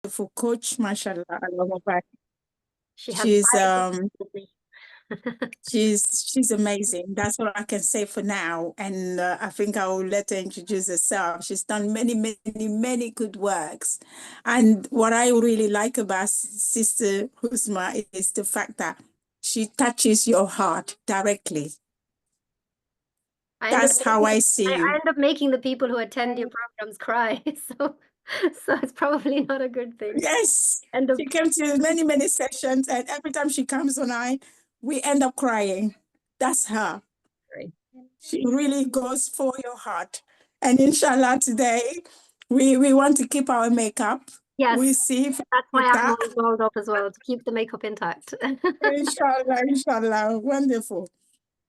wonderful coach, mashallah. Allah Mubarak. She has She's me. she's amazing. That's what I can say for now. And I think I will let her introduce herself. She's done many good works. And what I really like about Sister Uzma is the fact that she touches your heart directly. That's how I see you. I end up making the people who attend your programs cry. So it's probably not a good thing. Yes. She came to many sessions, and every time she comes online, we end up crying. That's her. Right. She really goes for your heart. And inshallah, today, we want to keep our makeup. Yes. We see if that's why I'm all dolled up as well, to keep the makeup intact. Inshallah. Wonderful.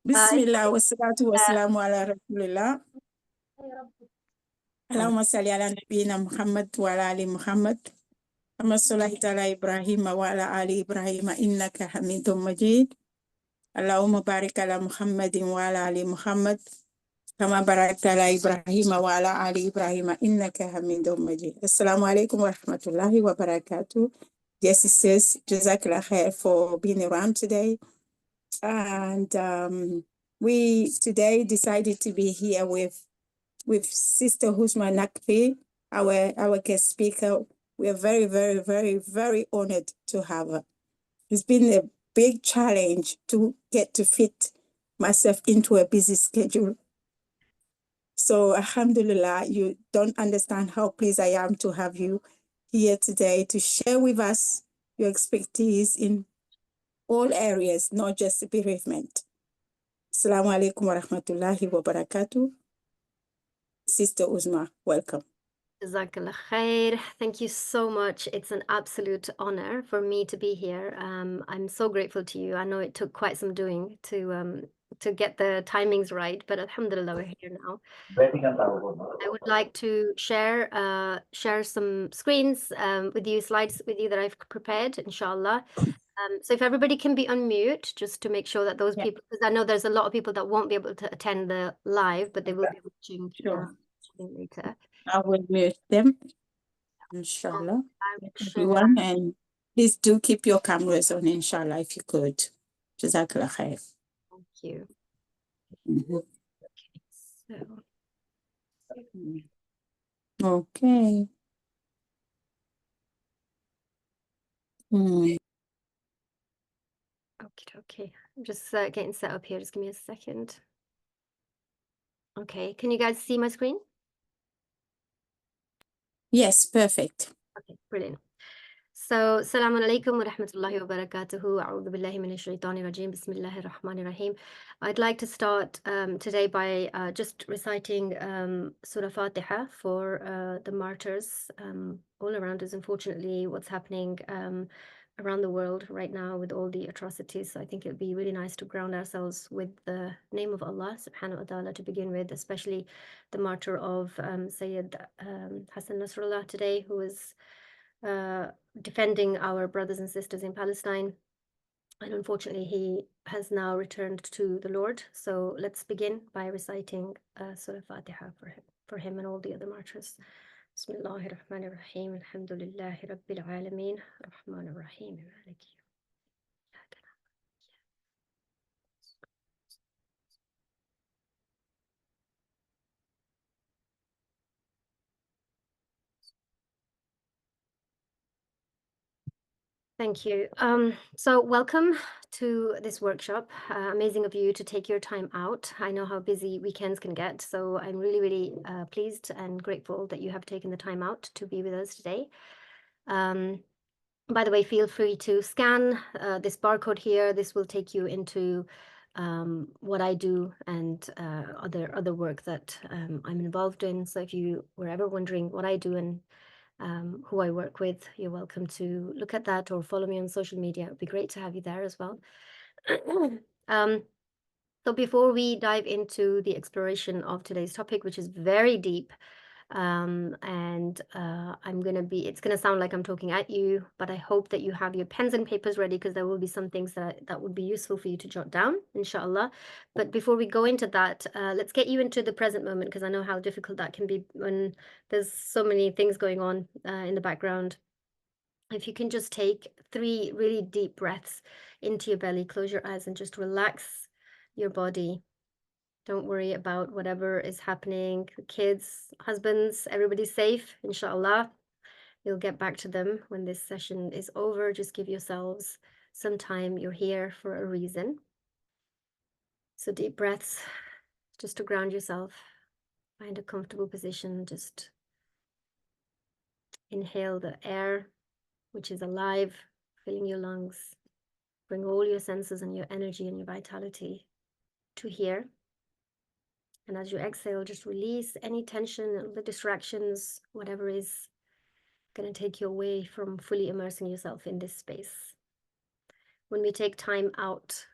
Bismillah, wassalatu wassalamu ala rasulillah. Allahumma salli ala nabiyyina Muhammad wa ala ali Muhammad. كما صليت على إبراهيم وعلى آل إبراهيم إنك حميد مجيد. اللهم بارك على محمد وعلى آل محمد كما باركت على إبراهيم وعلى آل إبراهيم إنك حميد مجيد. Assalamu alaikum wa rahmatullahi wa barakatuh. Dear sisters, Jazakallah khair for being around today. And we today decided to be here with Sister Uzma Naqvi, our guest speaker. We are very honored to have her. It's been a big challenge to get to fit myself into a busy schedule. So, alhamdulillah, you don't understand how pleased I am to have you here today to share with us your expertise in all areas, not just bereavement. Assalamu alaikum wa rahmatullahi wa barakatuh. Sister Uzma, welcome. Jazakallah khair. Thank you so much. It's an absolute honor for me to be here. I'm so grateful to you. I know it took quite some doing to get the timings right, but alhamdulillah, we're here now. I would like to share some screens with you, slides with you that I've prepared, inshallah. So if everybody can be on mute, just to make sure that those people, because I know there's a lot of people that won't be able to attend the live, but they will be watching later. I will mute them, inshallah. Everyone, and please do keep your cameras on, inshallah, if you could. Jazakallah khair. Thank you. Okay. Okay. I'm just getting set up here. Just give me a second. Okay. Can you guys see my screen? Yes, perfect. Okay, brilliant. So, Assalamu alaikum wa rahmatullahi wa barakatuhu. A'udhu billahi minash shaitani rajim. Bismillahir rahmanir rahim. I'd like to start today by just reciting Surah Fatiha for the martyrs all around us. Unfortunately, what's happening around the world right now with all the atrocities. So I think it would be really nice to ground ourselves with the name of Allah subhanahu wa ta'ala to begin with, especially the martyr of Sayyid Hassan Nasrallah today, who is defending our brothers and sisters in Palestine. And unfortunately, he has now returned to the Lord. So let's begin by reciting Surah Fatiha for him and all the other martyrs. Bismillahir Rahmanir Rahim. Alhamdulillahi Rabbil Alameen. Rahmanir Rahim. Maliki. Thank you. So welcome to this workshop. Amazing of you to take your time out. I know how busy weekends can get, so I'm really pleased and grateful that you have taken the time out to be with us today. By the way, feel free to scan this barcode here. This will take you into what I do and other work that I'm involved in. So if you were ever wondering what I do and who I work with, you're welcome to look at that or follow me on social media. It would be great to have you there as well. So before we dive into the exploration of today's topic, which is very deep, it's going to sound like I'm talking at you, but I hope that you have your pens and papers ready, because there will be some things that would be useful for you to jot down, inshallah. But before we go into that, let's get you into the present moment, because I know how difficult that can be when there's so many things going on in the background. if you can just take 3 really deep breaths into your belly, close your eyes and just relax your body. Don't worry about whatever is happening. The kids, husbands, everybody's safe, inshallah. You'll get back to them when this session is over. Just give yourselves some time. You're here for a reason. So deep breaths, just to ground yourself. Find a comfortable position. Just inhale the air, which is alive, filling your lungs. Bring all your senses and your energy and your vitality to here. And as you exhale, just release any tension, the distractions, whatever is going to take you away from fully immersing yourself in this space. When we take time out,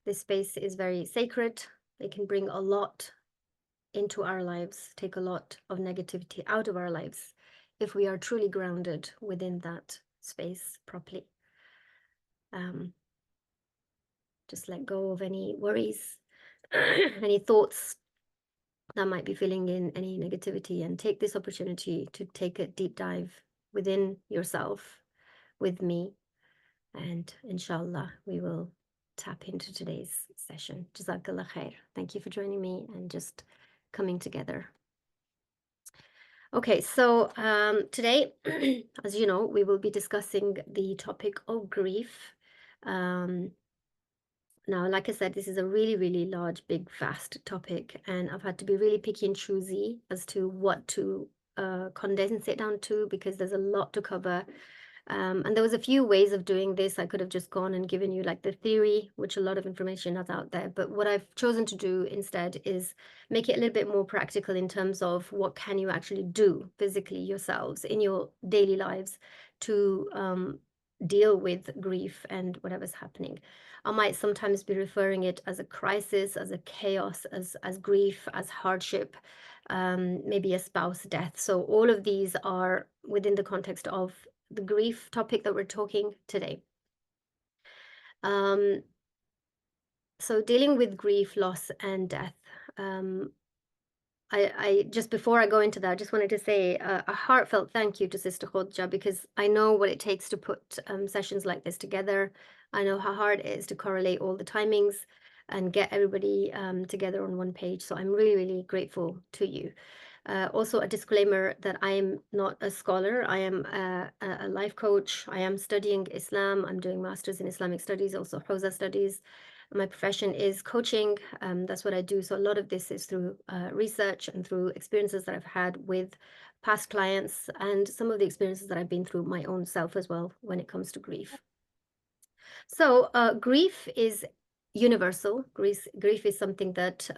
this space is very sacred. It can bring a lot into our lives, take a lot of negativity out of our lives if we are truly grounded within that space properly. Just let go of any worries, any thoughts that might be filling in any negativity, and take this opportunity to take a deep dive within yourself with me. And inshallah, we will tap into today's session. Jazakallah khair. Thank you for joining me and just coming together. Okay, so today, as you know, we will be discussing the topic of grief. Now, like I said, this is a really, really large, big, vast topic, and I've had to be really picky and choosy as to what to condense it down to, because there's a lot to cover. And there was a few ways of doing this. I could have just gone and given you like the theory, which a lot of information is out there. But what I've chosen to do instead is make it a little bit more practical in terms of what can you actually do physically yourselves in your daily lives to deal with grief and whatever's happening. I might sometimes be referring it as a crisis, as a chaos, as grief, as hardship, maybe a spouse death. So all of these are within the context of the grief topic that we're talking today. So dealing with grief, loss, and death. I just before I go into that, I just wanted to say a heartfelt thank you to Sister Khodja, because I know what it takes to put sessions like this together. I know how hard it is to correlate all the timings and get everybody together on one page. So I'm really, really grateful to you. Also, a disclaimer that I am not a scholar. I am a life coach. I am studying Islam. I'm doing Masters in Islamic Studies, also Hawza Studies. My profession is coaching. That's what I do. So a lot of this is through research and through experiences that I've had with past clients, and some of the experiences that I've been through my own self as well when it comes to grief. So grief is universal. Grief is something that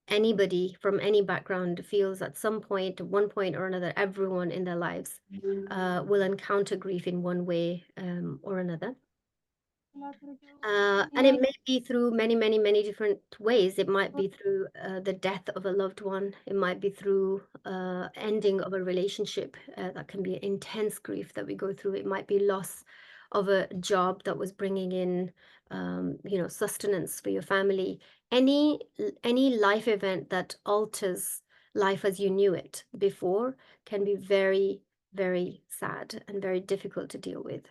anybody from any background feels at some point, one point or another. Everyone in their lives will encounter grief in one way or another. And it may be through many, many, many different ways. It might be through the death of a loved one. It might be through ending of a relationship. That can be intense grief that we go through. It might be loss of a job that was bringing in, sustenance for your family. Any life event that alters life as you knew it before can be very, very sad and very difficult to deal with.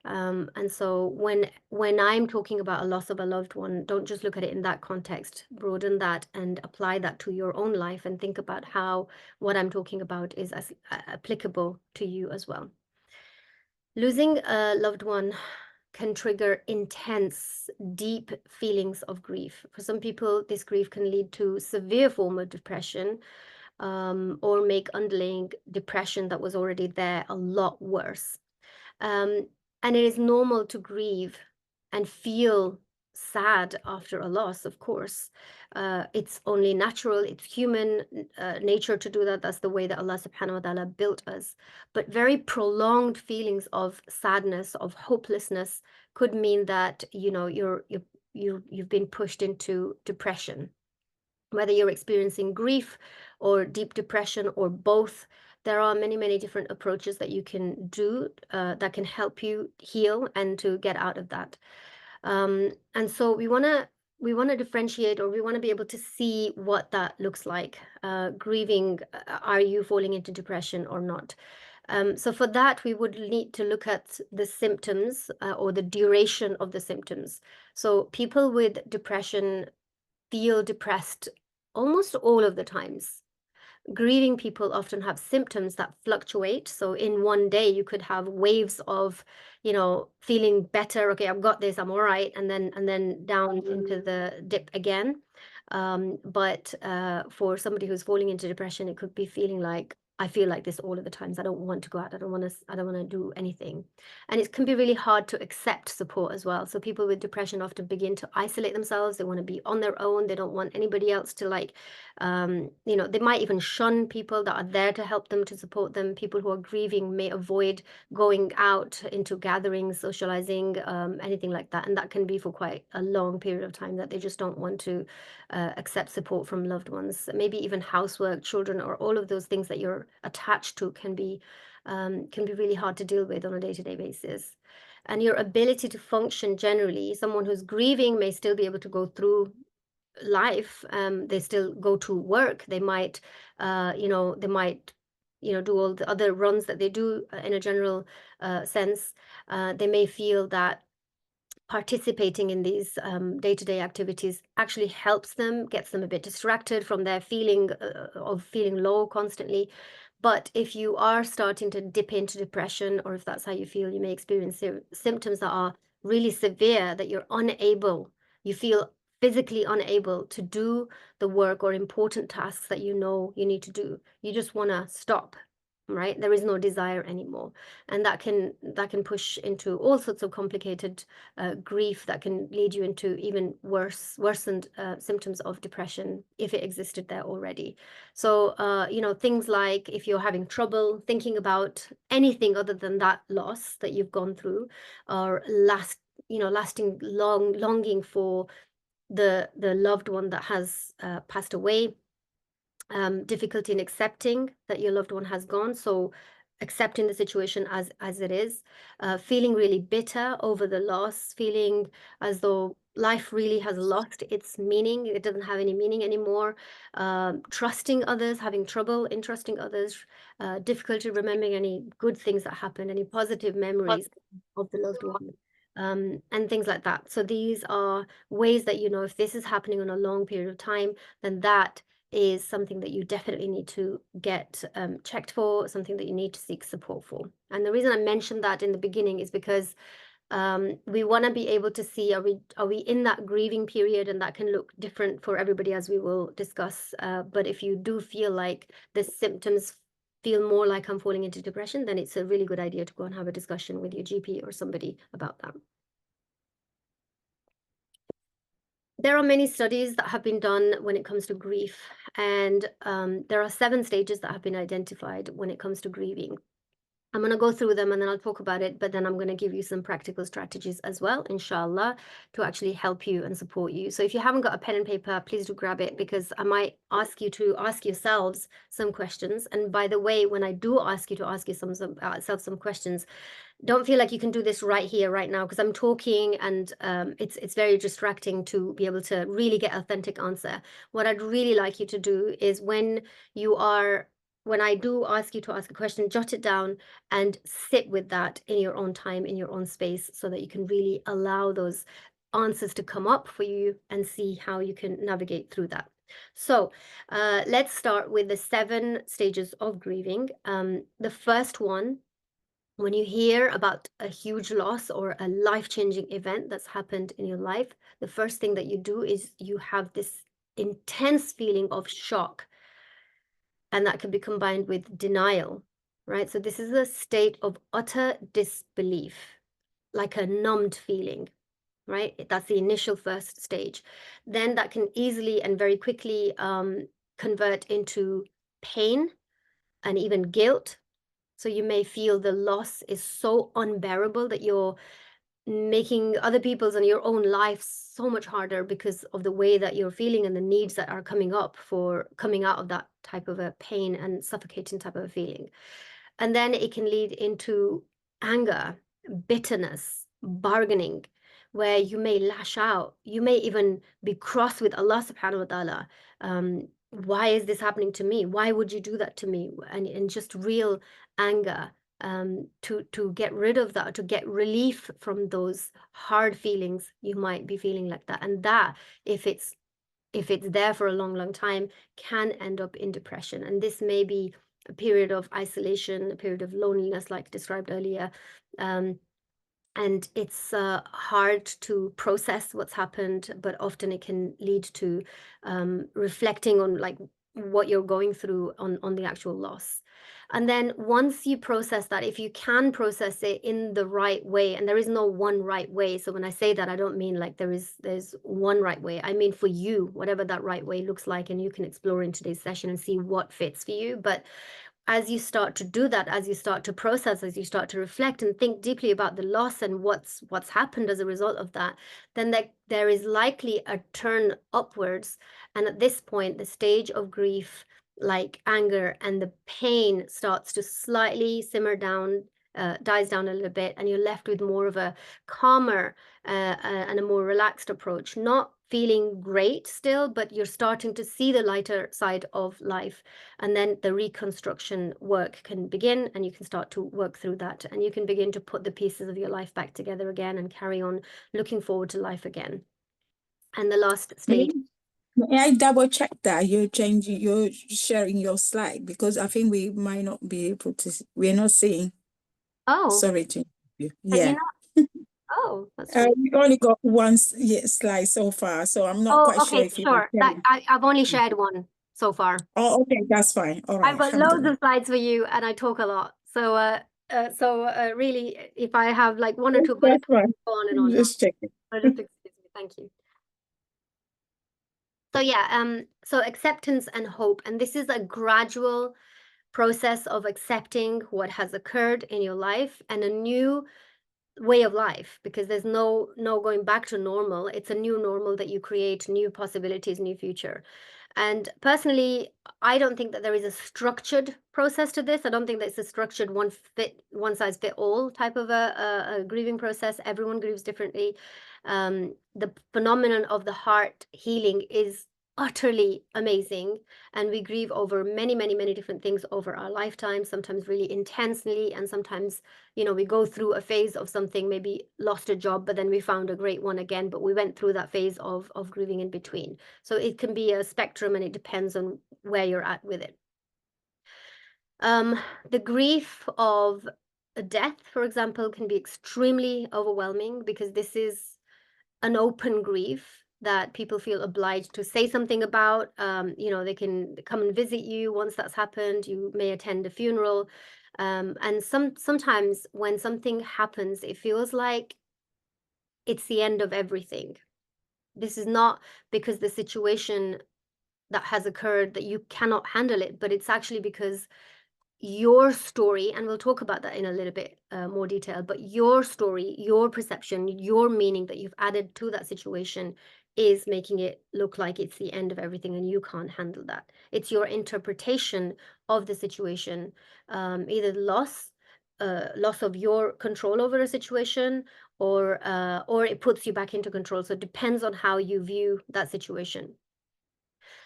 And so when I'm talking about a loss of a loved one, don't just look at it in that context, broaden that and apply that to your own life, and think about how what I'm talking about is as applicable to you as well. Losing a loved one can trigger intense, deep feelings of grief. For some people, this grief can lead to severe form of depression, or make underlying depression that was already there a lot worse. And it is normal to grieve and feel sad after a loss, of course. It's only natural, it's human nature to do that. That's the way that Allah subhanahu wa ta'ala built us. But very prolonged feelings of sadness, of hopelessness could mean that, you've been pushed into depression. Whether you're experiencing grief or deep depression or both, there are many, many different approaches that you can do that can help you heal and to get out of that. And so we want to differentiate, or we want to be able to see what that looks like. Grieving, are you falling into depression or not? So for that, we would need to look at the symptoms or the duration of the symptoms. So people with depression feel depressed almost all of the times. Grieving people often have symptoms that fluctuate. So in one day, you could have waves of, feeling better. Okay, I've got this, I'm all right, and then down into the dip again. But for somebody who's falling into depression, it could be feeling like, I feel like this all of the times. I don't want to go out. I don't want to do anything. And it can be really hard to accept support as well. So people with depression often begin to isolate themselves. They want to be on their own. They don't want anybody else to they might even shun people that are there to help them, to support them. People who are grieving may avoid going out into gatherings, socializing, anything like that. And that can be for quite a long period of time, that they just don't want to accept support from loved ones. Maybe even housework, children, or all of those things that you're attached to can be really hard to deal with on a day-to-day basis. And your ability to function generally, someone who's grieving may still be able to go through life. They still go to work. They might do all the other runs that they do in a general sense. They may feel that participating in these day-to-day activities actually helps them, gets them a bit distracted from their feeling of feeling low constantly. But if you are starting to dip into depression, or if that's how you feel, you may experience symptoms that are really severe, that you feel physically unable to do the work or important tasks that you know you need to do. You just want to stop, right? There is no desire anymore. And that can push into all sorts of complicated grief that can lead you into even worsened symptoms of depression if it existed there already. So, things like if you're having trouble thinking about anything other than that loss that you've gone through, or lasting longing for the loved one that has passed away, difficulty in accepting that your loved one has gone, so accepting the situation as it is, feeling really bitter over the loss, feeling as though life really has lost its meaning, it doesn't have any meaning anymore, trusting others, having trouble in trusting others, difficulty remembering any good things that happened, any positive memories of the loved one. And things like that. So these are ways that, if this is happening on a long period of time, then that is something that you definitely need to get checked for, something that you need to seek support for. And the reason I mentioned that in the beginning is because we want to be able to see, are we in that grieving period, and that can look different for everybody, as we will discuss. But if you do feel like the symptoms feel more like I'm falling into depression, then it's a really good idea to go and have a discussion with your GP or somebody about that. There are many studies that have been done when it comes to grief, and there are 7 stages that have been identified when it comes to grieving. I'm going to go through them and then I'll talk about it, but then I'm going to give you some practical strategies as well, inshallah, to actually help you and support you. So if you haven't got a pen and paper, please do grab it, because I might ask you to ask yourselves some questions. And by the way, when I do ask you to ask yourself some questions, don't feel like you can do this right here, right now, because I'm talking and it's very distracting to be able to really get authentic answer. What I'd really like you to do is when I do ask you to ask a question, jot it down and sit with that in your own time, in your own space, so that you can really allow those answers to come up for you and see how you can navigate through that. So let's start with the 7 stages of grieving. The first one, when you hear about a huge loss or a life-changing event that's happened in your life, the first thing that you do is you have this intense feeling of shock. And that can be combined with denial, right? So this is a state of utter disbelief, like a numbed feeling, right? That's the initial first stage. Then that can easily and very quickly convert into pain and even guilt. So you may feel the loss is so unbearable that you're making other people's and your own life so much harder because of the way that you're feeling and the needs that are coming up for coming out of that type of a pain and suffocating type of a feeling. And then it can lead into anger, bitterness, bargaining, where you may lash out. You may even be cross with Allah subhanahu wa ta'ala. Why is this happening to me? Why would you do that to me? And just real anger to get rid of that, to get relief from those hard feelings you might be feeling like that. And that, if it's there for a long time, can end up in depression. And this may be a period of isolation, a period of loneliness, like described earlier. And it's hard to process what's happened, but often it can lead to reflecting on like what you're going through on the actual loss. And then once you process that, if you can process it in the right way, and there is no one right way. So when I say that, I don't mean like there's one right way. I mean for you, whatever that right way looks like, and you can explore in today's session and see what fits for you. But as you start to do that, as you start to process, as you start to reflect and think deeply about the loss and what's happened as a result of that, then there is likely a turn upwards. And at this point, the stage of grief, like anger and the pain, starts to slightly simmer down, dies down a little bit, and you're left with more of a calmer and a more relaxed approach. Not feeling great still, but you're starting to see the lighter side of life. And then the reconstruction work can begin, and you can start to work through that, and you can begin to put the pieces of your life back together again and carry on looking forward to life again. And the last stage. May I double check that you're sharing your slide, because I think we might not be able to, we're not seeing. Oh, sorry to you. Yeah. Oh, that's right. We only got one slide so far, so I'm not quite sure Okay, if you sure. I've only shared one so far. Oh, okay, that's fine. All right. I've got loads of slides for you, and I talk a lot. So, really, if I have like one or two bullets, go on and on. Just checking. So just excuse me. Thank you. So yeah, so acceptance and hope, and this is a gradual process of accepting what has occurred in your life and a new way of life, because there's no going back to normal. It's a new normal that you create, new possibilities, new future. And personally, I don't think that there is a structured process to this. I don't think that it's a structured one size fit all type of a grieving process. Everyone grieves differently. The phenomenon of the heart healing is utterly amazing, and we grieve over many different things over our lifetime, sometimes really intensely, and sometimes, you know, we go through a phase of something, maybe lost a job, but then we found a great one again, but we went through that phase of grieving in between. So it can be a spectrum, and it depends on where you're at with it. The grief of a death, for example, can be extremely overwhelming, because this is an open grief that people feel obliged to say something about. You know, they can come and visit you once that's happened. You may attend a funeral. And sometimes when something happens, it feels like it's the end of everything. This is not because the situation that has occurred that you cannot handle it, but it's actually because your story, and we'll talk about that in a little bit more detail, but your story, your perception, your meaning that you've added to that situation is making it look like it's the end of everything, and you can't handle that. It's your interpretation of the situation, either loss of your control over a situation, or it puts you back into control. So it depends on how you view that situation.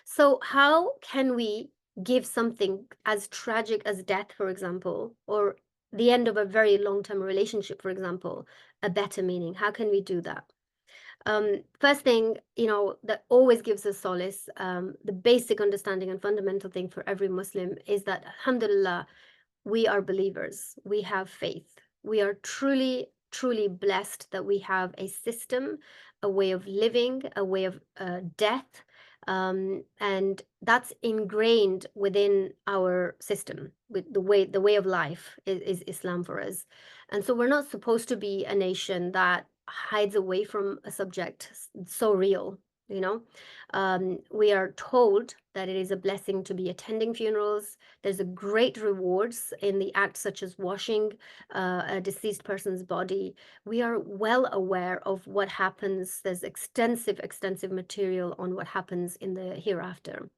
So how can we give something as tragic as death, for example, or the end of a very long-term relationship, for example, a better meaning? How can we do that? First thing, you know, that always gives us solace, the basic understanding and fundamental thing for every Muslim is that, alhamdulillah, we are believers. We have faith. We are truly blessed that we have a system, a way of living, a way of death, and that's ingrained within our system. With the way of life is Islam for us. And so we're not supposed to be a nation that hides away from a subject so real. You know, we are told that it is a blessing to be attending funerals. There's a great rewards in the act, such as washing a deceased person's body. We are well aware of what happens. There's extensive material on what happens in the hereafter.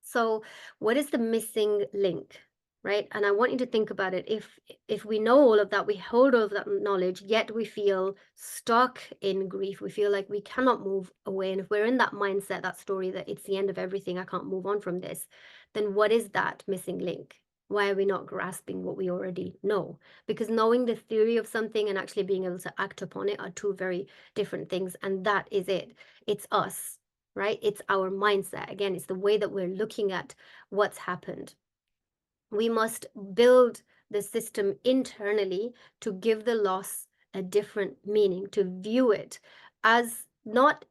So what is the missing link? Right? And I want you to think about it. If we know all of that, we hold all of that knowledge, yet we feel stuck in grief, we feel like we cannot move away. And if we're in that mindset, that story that it's the end of everything, I can't move on from this, then what is that missing link? Why are we not grasping what we already know? Because knowing the theory of something and actually being able to act upon it are two very different things. And that is it. It's us, right? It's our mindset. Again, it's the way that we're looking at what's happened. We must build the system internally to give the loss a different meaning, to view it as not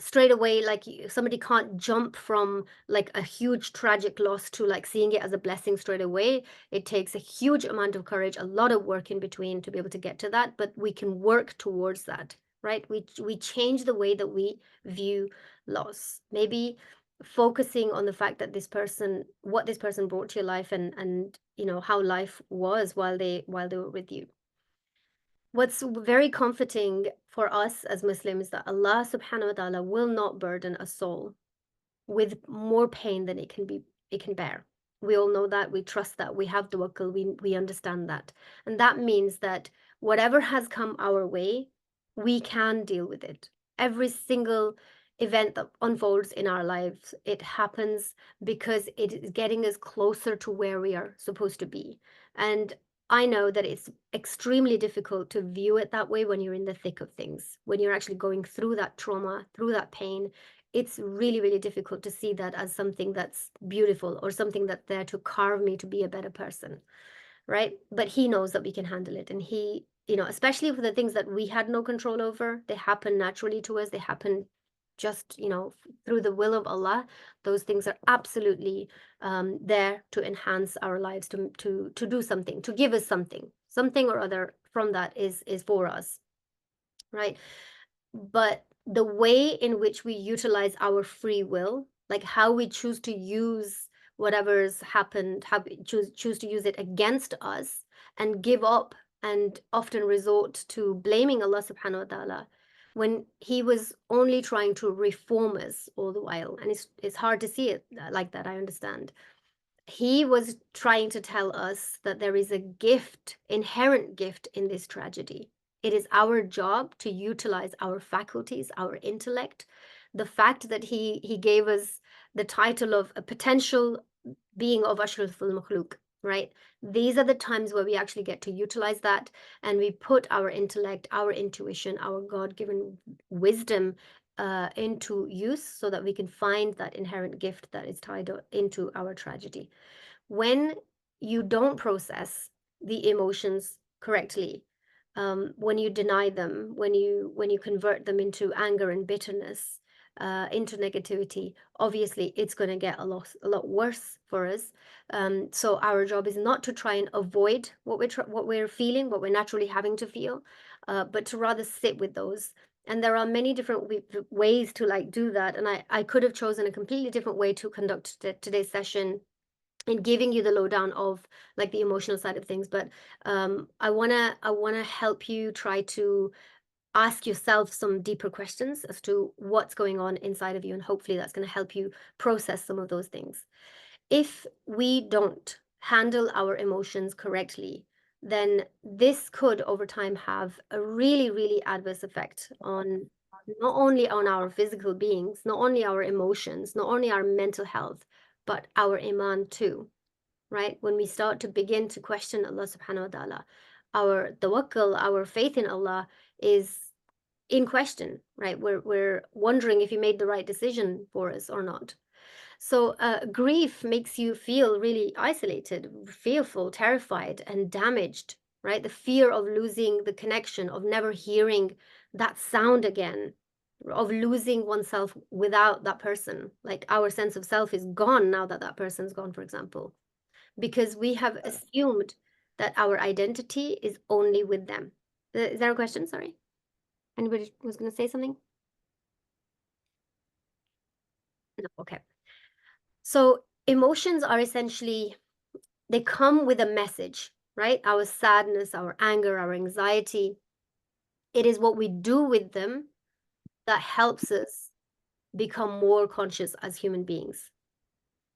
straight away, like somebody can't jump from like a huge tragic loss to like seeing it as a blessing straight away. It takes a huge amount of courage, a lot of work in between to be able to get to that, but we can work towards that, right? We change the way that we view loss. Maybe focusing on the fact that what this person brought to your life, and you know how life was while they were with you. What's very comforting for us as Muslims that Allah subhanahu wa ta'ala will not burden a soul with more pain than it can bear. We all know that, we trust that, we have tawakkul, we understand that. And that means that whatever has come our way, we can deal with it. Every single event that unfolds in our lives, it happens because it is getting us closer to where we are supposed to be. And I know that it's extremely difficult to view it that way when you're in the thick of things, when you're actually going through that trauma, through that pain. It's really, really difficult to see that as something that's beautiful or something that's there to carve me to be a better person, right? But he knows that we can handle it. And he, you know, especially for the things that we had no control over, they happen naturally to us. They happen just, you know, through the will of Allah. Those things are absolutely there to enhance our lives, to do something, to give us something or other from that is for us, right? But the way in which we utilize our free will, like how we choose to use whatever's happened, how we choose to use it against us and give up and often resort to blaming Allah subhanahu wa ta'ala when he was only trying to reform us all the while. And it's hard to see it like that, I understand. He was trying to tell us that there is a gift, inherent gift in this tragedy. It is our job to utilize our faculties, our intellect. The fact that he gave us the title of a potential being of Ashraful Makhluk, right? These are the times where we actually get to utilize that, and we put our intellect, our intuition, our God-given wisdom into use so that we can find that inherent gift that is tied into our tragedy. When you don't process the emotions correctly, when you deny them, when you convert them into anger and bitterness, into negativity, obviously it's going to get a lot worse for us. So our job is not to try and avoid what we're feeling, what we're naturally having to feel, but to rather sit with those. And there are many different ways to like do that. And I could have chosen a completely different way to conduct today's session and giving you the lowdown of like the emotional side of things, but I wanna help you try to ask yourself some deeper questions as to what's going on inside of you, and hopefully that's going to help you process some of those things. If we don't handle our emotions correctly, then this could over time have a really, really adverse effect on not only on our physical beings, not only our emotions, not only our mental health, but our iman too, right? When we start to begin to question Allah subhanahu wa ta'ala, our tawakkul, our faith in Allah is in question, right? We're wondering if he made the right decision for us or not. So grief makes you feel really isolated, fearful, terrified, and damaged, right? The fear of losing the connection, of never hearing that sound again, of losing oneself without that person. Like our sense of self is gone now that that person's gone, for example, because we have assumed that our identity is only with them. Is there a question? Sorry. Anybody was going to say something? No, okay. So emotions are essentially, they come with a message, right? Our sadness, our anger, our anxiety. It is what we do with them that helps us become more conscious as human beings,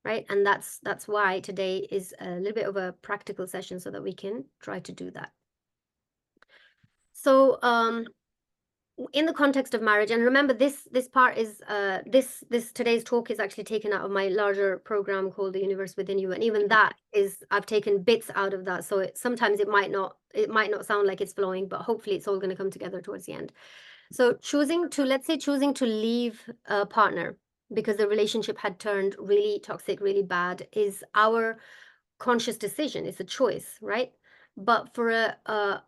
right? And that's why today is a little bit of a practical session so that we can try to do that. So in the context of marriage, and remember this part is this today's talk is actually taken out of my larger program called The Universe Within You, and even that is, I've taken bits out of that, so sometimes it might not sound like it's flowing, but hopefully it's all going to come together towards the end. So let's say choosing to leave a partner because the relationship had turned really toxic, really bad, is our conscious decision. It's a choice, right? But for a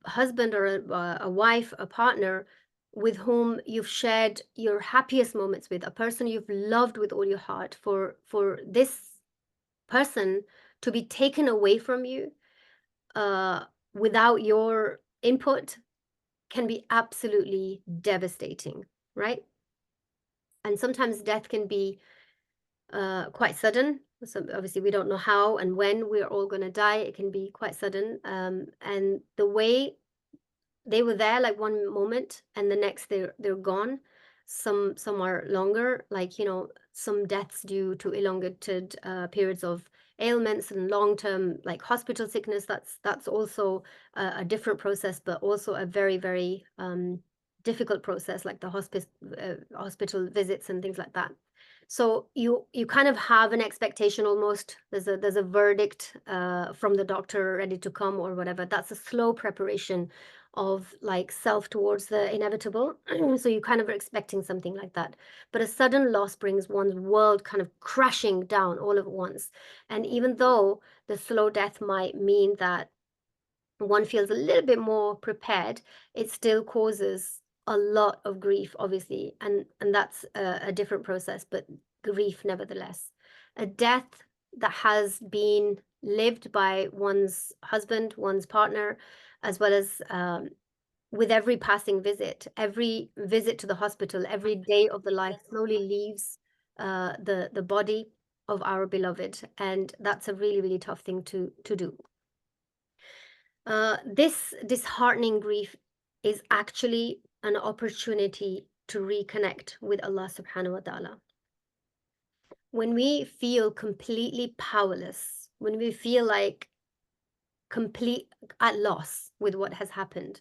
husband or a wife, a partner with whom you've shared your happiest moments with, a person you've loved with all your heart, for this person to be taken away from you without your input can be absolutely devastating, right? And sometimes death can be quite sudden. So obviously we don't know how and when we're all going to die. It can be quite sudden. And the way they were there, like one moment, and the next they're gone. Some are longer, like, you know, some deaths due to elongated periods of ailments and long-term like hospital sickness. That's also a different process, but also a very, very difficult process, like the hospital visits and things like that. So you kind of have an expectation almost. There's a verdict from the doctor ready to come or whatever. That's a slow preparation of like self towards the inevitable. So you kind of are expecting something like that. But a sudden loss brings one's world kind of crashing down all at once. And even though the slow death might mean that one feels a little bit more prepared, it still causes a lot of grief, obviously, and that's a different process, but grief nevertheless. A death that has been lived by one's husband, one's partner, as well as with every passing visit, every visit to the hospital, every day of the life slowly leaves the body of our beloved, and that's a really, really tough thing to do. This disheartening grief is actually an opportunity to reconnect with Allah subhanahu wa ta'ala. When we feel completely powerless, when we feel like complete at loss with what has happened,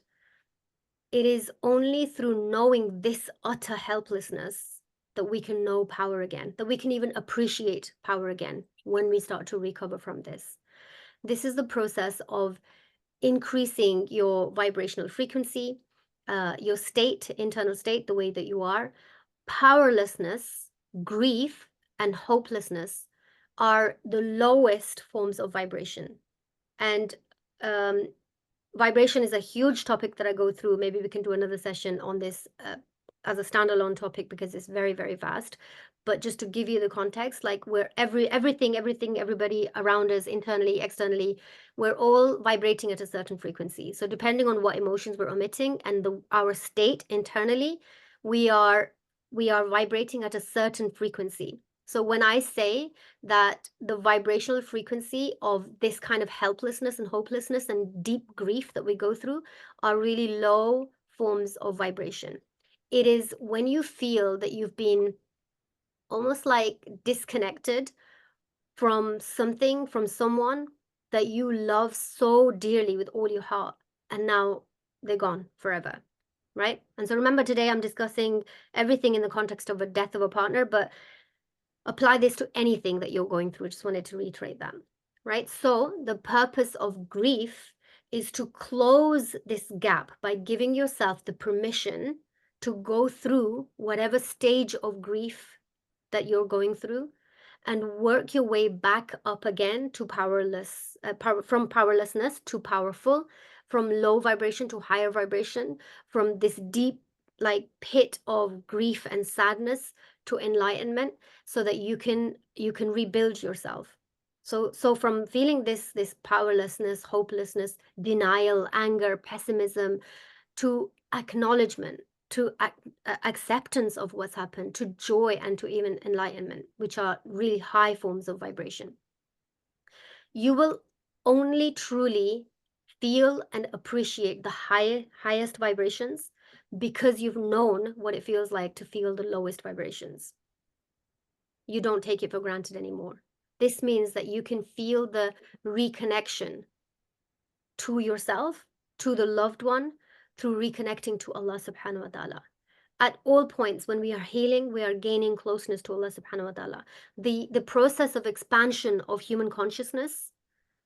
it is only through knowing this utter helplessness that we can know power again, that we can even appreciate power again when we start to recover from this. This is the process of increasing your vibrational frequency, your state, internal state, the way that you are. Powerlessness, grief, and hopelessness are the lowest forms of vibration. And vibration is a huge topic that I go through. Maybe we can do another session on this as a standalone topic because it's very, very vast. But just to give you the context, like we're everything, everybody around us, internally, externally, we're all vibrating at a certain frequency. So depending on what emotions we're emitting and our state internally, we are vibrating at a certain frequency. So when I say that the vibrational frequency of this kind of helplessness and hopelessness and deep grief that we go through are really low forms of vibration. It is when you feel that you've been almost like disconnected from something, from someone that you love so dearly with all your heart, and now they're gone forever, right? And so remember, today I'm discussing everything in the context of a death of a partner, but apply this to anything that you're going through. I just wanted to reiterate that, right? So the purpose of grief is to close this gap by giving yourself the permission to go through whatever stage of grief that you're going through and work your way back up again to from powerlessness to powerful, from low vibration to higher vibration, from this deep like pit of grief and sadness to enlightenment, so that you can rebuild yourself. So from feeling this powerlessness, hopelessness, denial, anger, pessimism, to acknowledgement, to acceptance of what's happened, to joy, and to even enlightenment, which are really high forms of vibration. You will only truly feel and appreciate the highest vibrations because you've known what it feels like to feel the lowest vibrations. You don't take it for granted anymore. This means that you can feel the reconnection to yourself, to the loved one, through reconnecting to Allah subhanahu wa ta'ala. At all points, when we are healing, we are gaining closeness to Allah subhanahu wa ta'ala. The process of expansion of human consciousness,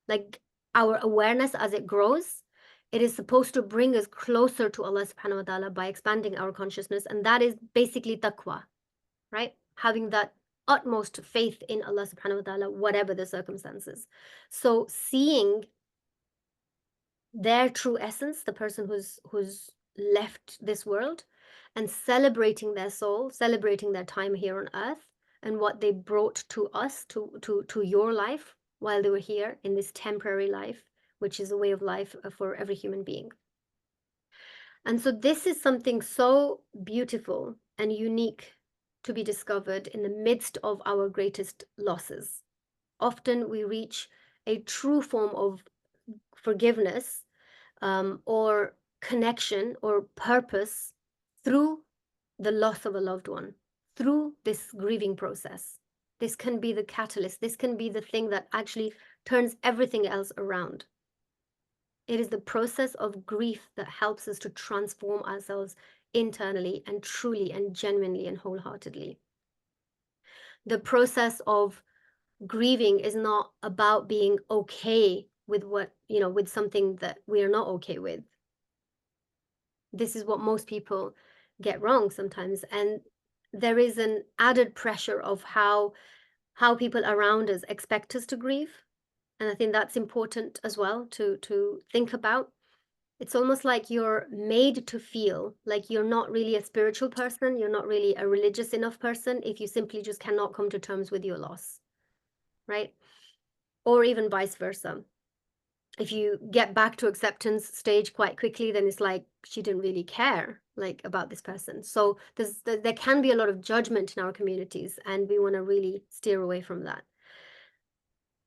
like our awareness as it grows, it is supposed to bring us closer to Allah subhanahu wa ta'ala by expanding our consciousness. And that is basically taqwa, right? Having that utmost faith in Allah subhanahu wa ta'ala, whatever the circumstances. So seeing their true essence, the person who's left this world, and celebrating their soul, celebrating their time here on earth, and what they brought to us, to your life while they were here in this temporary life, which is a way of life for every human being. And so this is something so beautiful and unique to be discovered in the midst of our greatest losses. Often we reach a true form of forgiveness or connection or purpose through the loss of a loved one, through this grieving process. This can be the catalyst. This can be the thing that actually turns everything else around. It is the process of grief that helps us to transform ourselves internally and truly and genuinely and wholeheartedly. The process of grieving is not about being okay with what, with something that we are not okay with. This is what most people get wrong sometimes. And there is an added pressure of how people around us expect us to grieve. And I think that's important as well to think about. It's almost like you're made to feel like you're not really a spiritual person, you're not really a religious enough person if you simply just cannot come to terms with your loss, right? Or even vice versa. If you get back to acceptance stage quite quickly, then it's like she didn't really care about this person. So there can be a lot of judgment in our communities, and we want to really steer away from that.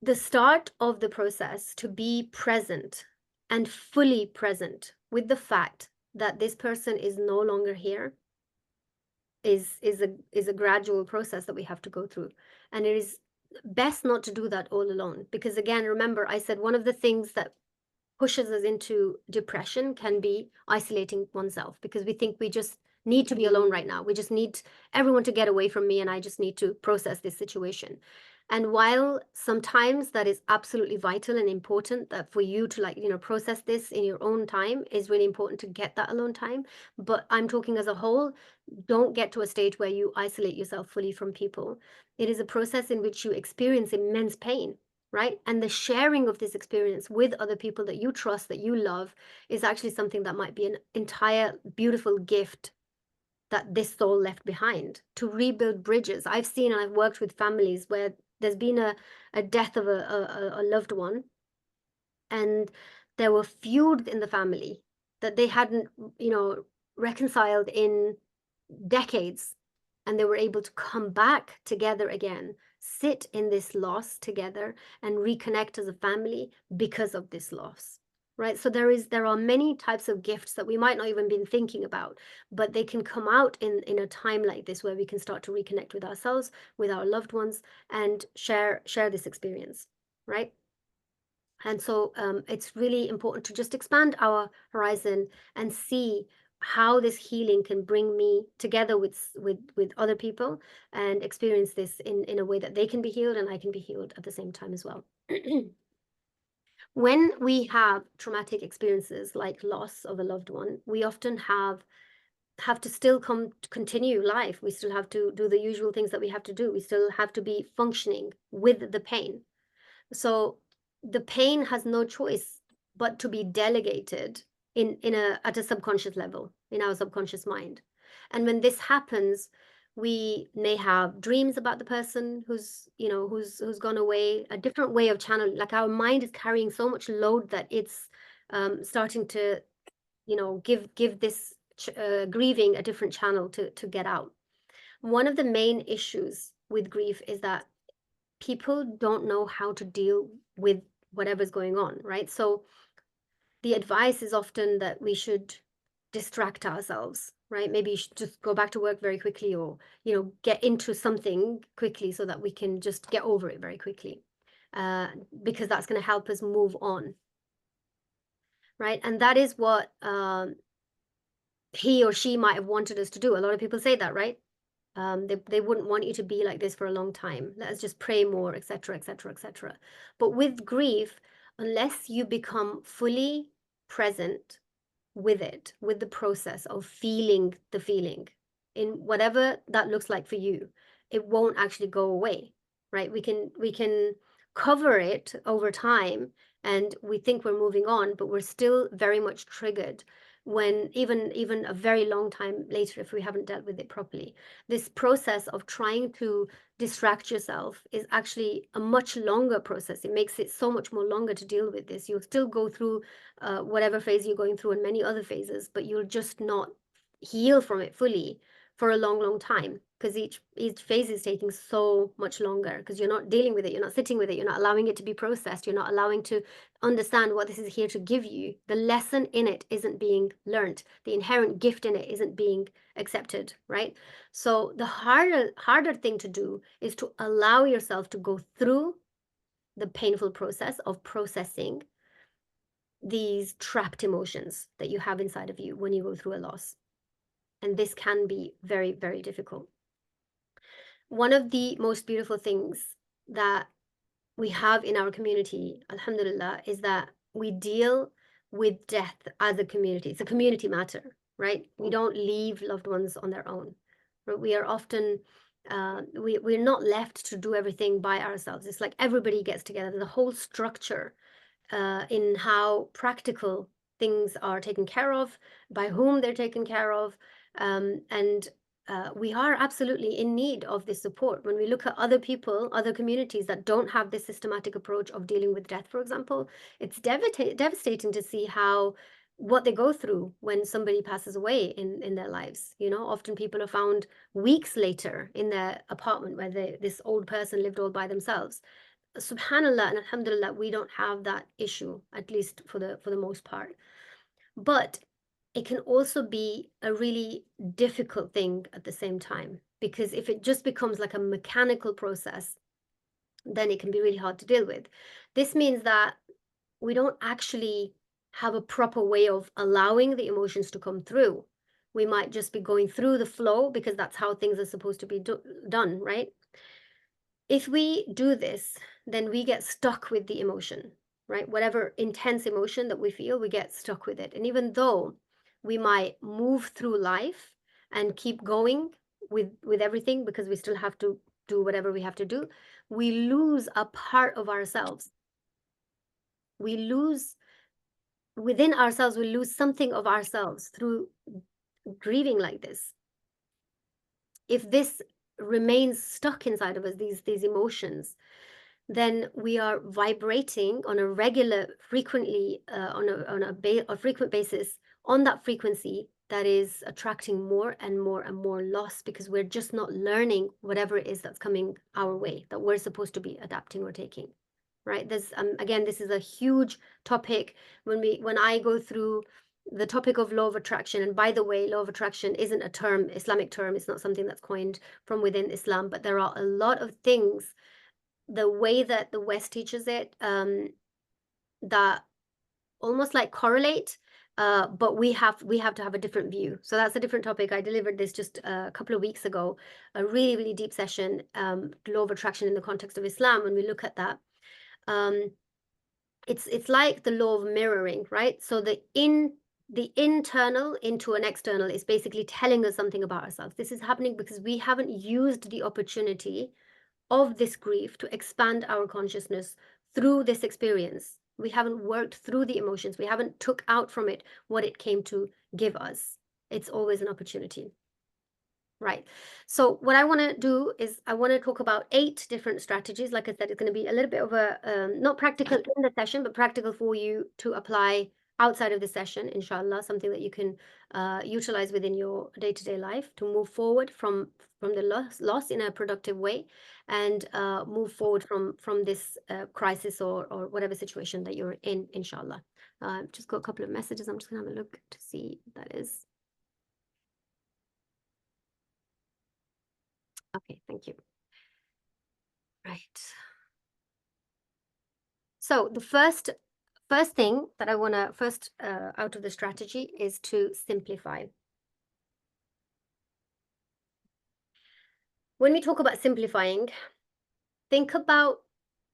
The start of the process to be present and fully present with the fact that this person is no longer here is a gradual process that we have to go through. And it is best not to do that all alone, because again, remember I said one of the things that pushes us into depression can be isolating oneself, because we think we just need to be alone right now. We just need everyone to get away from me, and I just need to process this situation. And while sometimes that is absolutely vital and important, that for you to process this in your own time is really important to get that alone time. But I'm talking as a whole, don't get to a stage where you isolate yourself fully from people. It is a process in which you experience immense pain, right? And the sharing of this experience with other people that you trust, that you love, is actually something that might be an entire beautiful gift that this soul left behind to rebuild bridges. I've seen and I've worked with families where there's been a death of a loved one, and there were feuds in the family that they hadn't, reconciled in decades, and they were able to come back together again, sit in this loss together and reconnect as a family because of this loss, right? So there are many types of gifts that we might not even been thinking about, but they can come out in a time like this where we can start to reconnect with ourselves, with our loved ones, and share this experience, right? And so it's really important to just expand our horizon and see how this healing can bring me together with other people and experience this in a way that they can be healed and I can be healed at the same time as well. When we have traumatic experiences like loss of a loved one, we often have to still continue life. We still have to do the usual things that we have to do. We still have to be functioning with the pain. So the pain has no choice but to be delegated at a subconscious level, in our subconscious mind. And when this happens, we may have dreams about the person who's gone away, a different way of channeling. Like our mind is carrying so much load that it's starting to, give this grieving a different channel to get out. One of the main issues with grief is that people don't know how to deal with whatever's going on, right? So the advice is often that we should distract ourselves, right? Maybe you should just go back to work very quickly, or, get into something quickly so that we can just get over it very quickly, because that's going to help us move on, right? And that is what he or she might have wanted us to do. A lot of people say that, right? They wouldn't want you to be like this for a long time. Let's just pray more, etc., etc., etc. But with grief, unless you become fully present with it, with the process of feeling the feeling in whatever that looks like for you, it won't actually go away, right? We can cover it over time and we think we're moving on, but we're still very much triggered when even a very long time later if we haven't dealt with it properly. This process of trying to distract yourself is actually a much longer process. It makes it so much more longer to deal with this. You'll still go through whatever phase you're going through and many other phases, but you'll just not heal from it fully for a long time, because each phase is taking so much longer because you're not dealing with it, you're not sitting with it, you're not allowing it to be processed, you're not allowing to understand what this is here to give you. The lesson in it isn't being learned, the inherent gift in it isn't being accepted, right? So the harder thing to do is to allow yourself to go through the painful process of processing these trapped emotions that you have inside of you when you go through a loss. And this can be very, very difficult. One of the most beautiful things that we have in our community, alhamdulillah, is that we deal with death as a community. It's a community matter, right? We don't leave loved ones on their own. We are often, we're not left to do everything by ourselves. It's like everybody gets together. There's a whole structure in how practical things are taken care of, by whom they're taken care of, and we are absolutely in need of this support. When we look at other people, other communities that don't have this systematic approach of dealing with death, for example, it's devastating to see how what they go through when somebody passes away in their lives. You know, often people are found weeks later in their apartment where this old person lived all by themselves. Subhanallah and alhamdulillah, we don't have that issue, at least for the most part. But it can also be a really difficult thing at the same time, because if it just becomes like a mechanical process, then it can be really hard to deal with. This means that we don't actually have a proper way of allowing the emotions to come through. We might just be going through the flow because that's how things are supposed to be done, right? If we do this, then we get stuck with the emotion, right? Whatever intense emotion that we feel, we get stuck with it. And even though we might move through life and keep going with everything because we still have to do whatever we have to do, we lose a part of ourselves. We lose within ourselves, we lose something of ourselves through grieving like this. If this remains stuck inside of us, these emotions, then we are vibrating on a regular, frequently, on a frequent basis on that frequency that is attracting more and more and more loss, because we're just not learning whatever it is that's coming our way that we're supposed to be adapting or taking, right? There's again, this is a huge topic when I go through the topic of law of attraction. And by the way, law of attraction isn't a term, Islamic term. It's not something that's coined from within Islam, but there are a lot of things, the way that the West teaches it, that almost like correlate, but we have to have a different view. So that's a different topic. I delivered this just a couple of weeks ago, a really, really deep session, law of attraction in the context of Islam. When we look at that, it's like the law of mirroring, right? So the internal into an external is basically telling us something about ourselves. This is happening because we haven't used the opportunity of this grief to expand our consciousness through this experience. We haven't worked through the emotions. We haven't took out from it what it came to give us. It's always an opportunity. Right. So what I want to do is I want to talk about 8 different strategies. Like I said, it's going to be a little bit of a, not practical in the session, but practical for you to apply outside of the session, inshallah, something that you can utilize within your day-to-day life to move forward from the loss in a productive way, and move forward from this crisis or whatever situation that you're in, inshallah. Just got a couple of messages. I'm just going to have a look to see what that is. Okay, thank you. Right. So the first thing that I want to out of the strategy is to simplify. when we talk about simplifying, think about,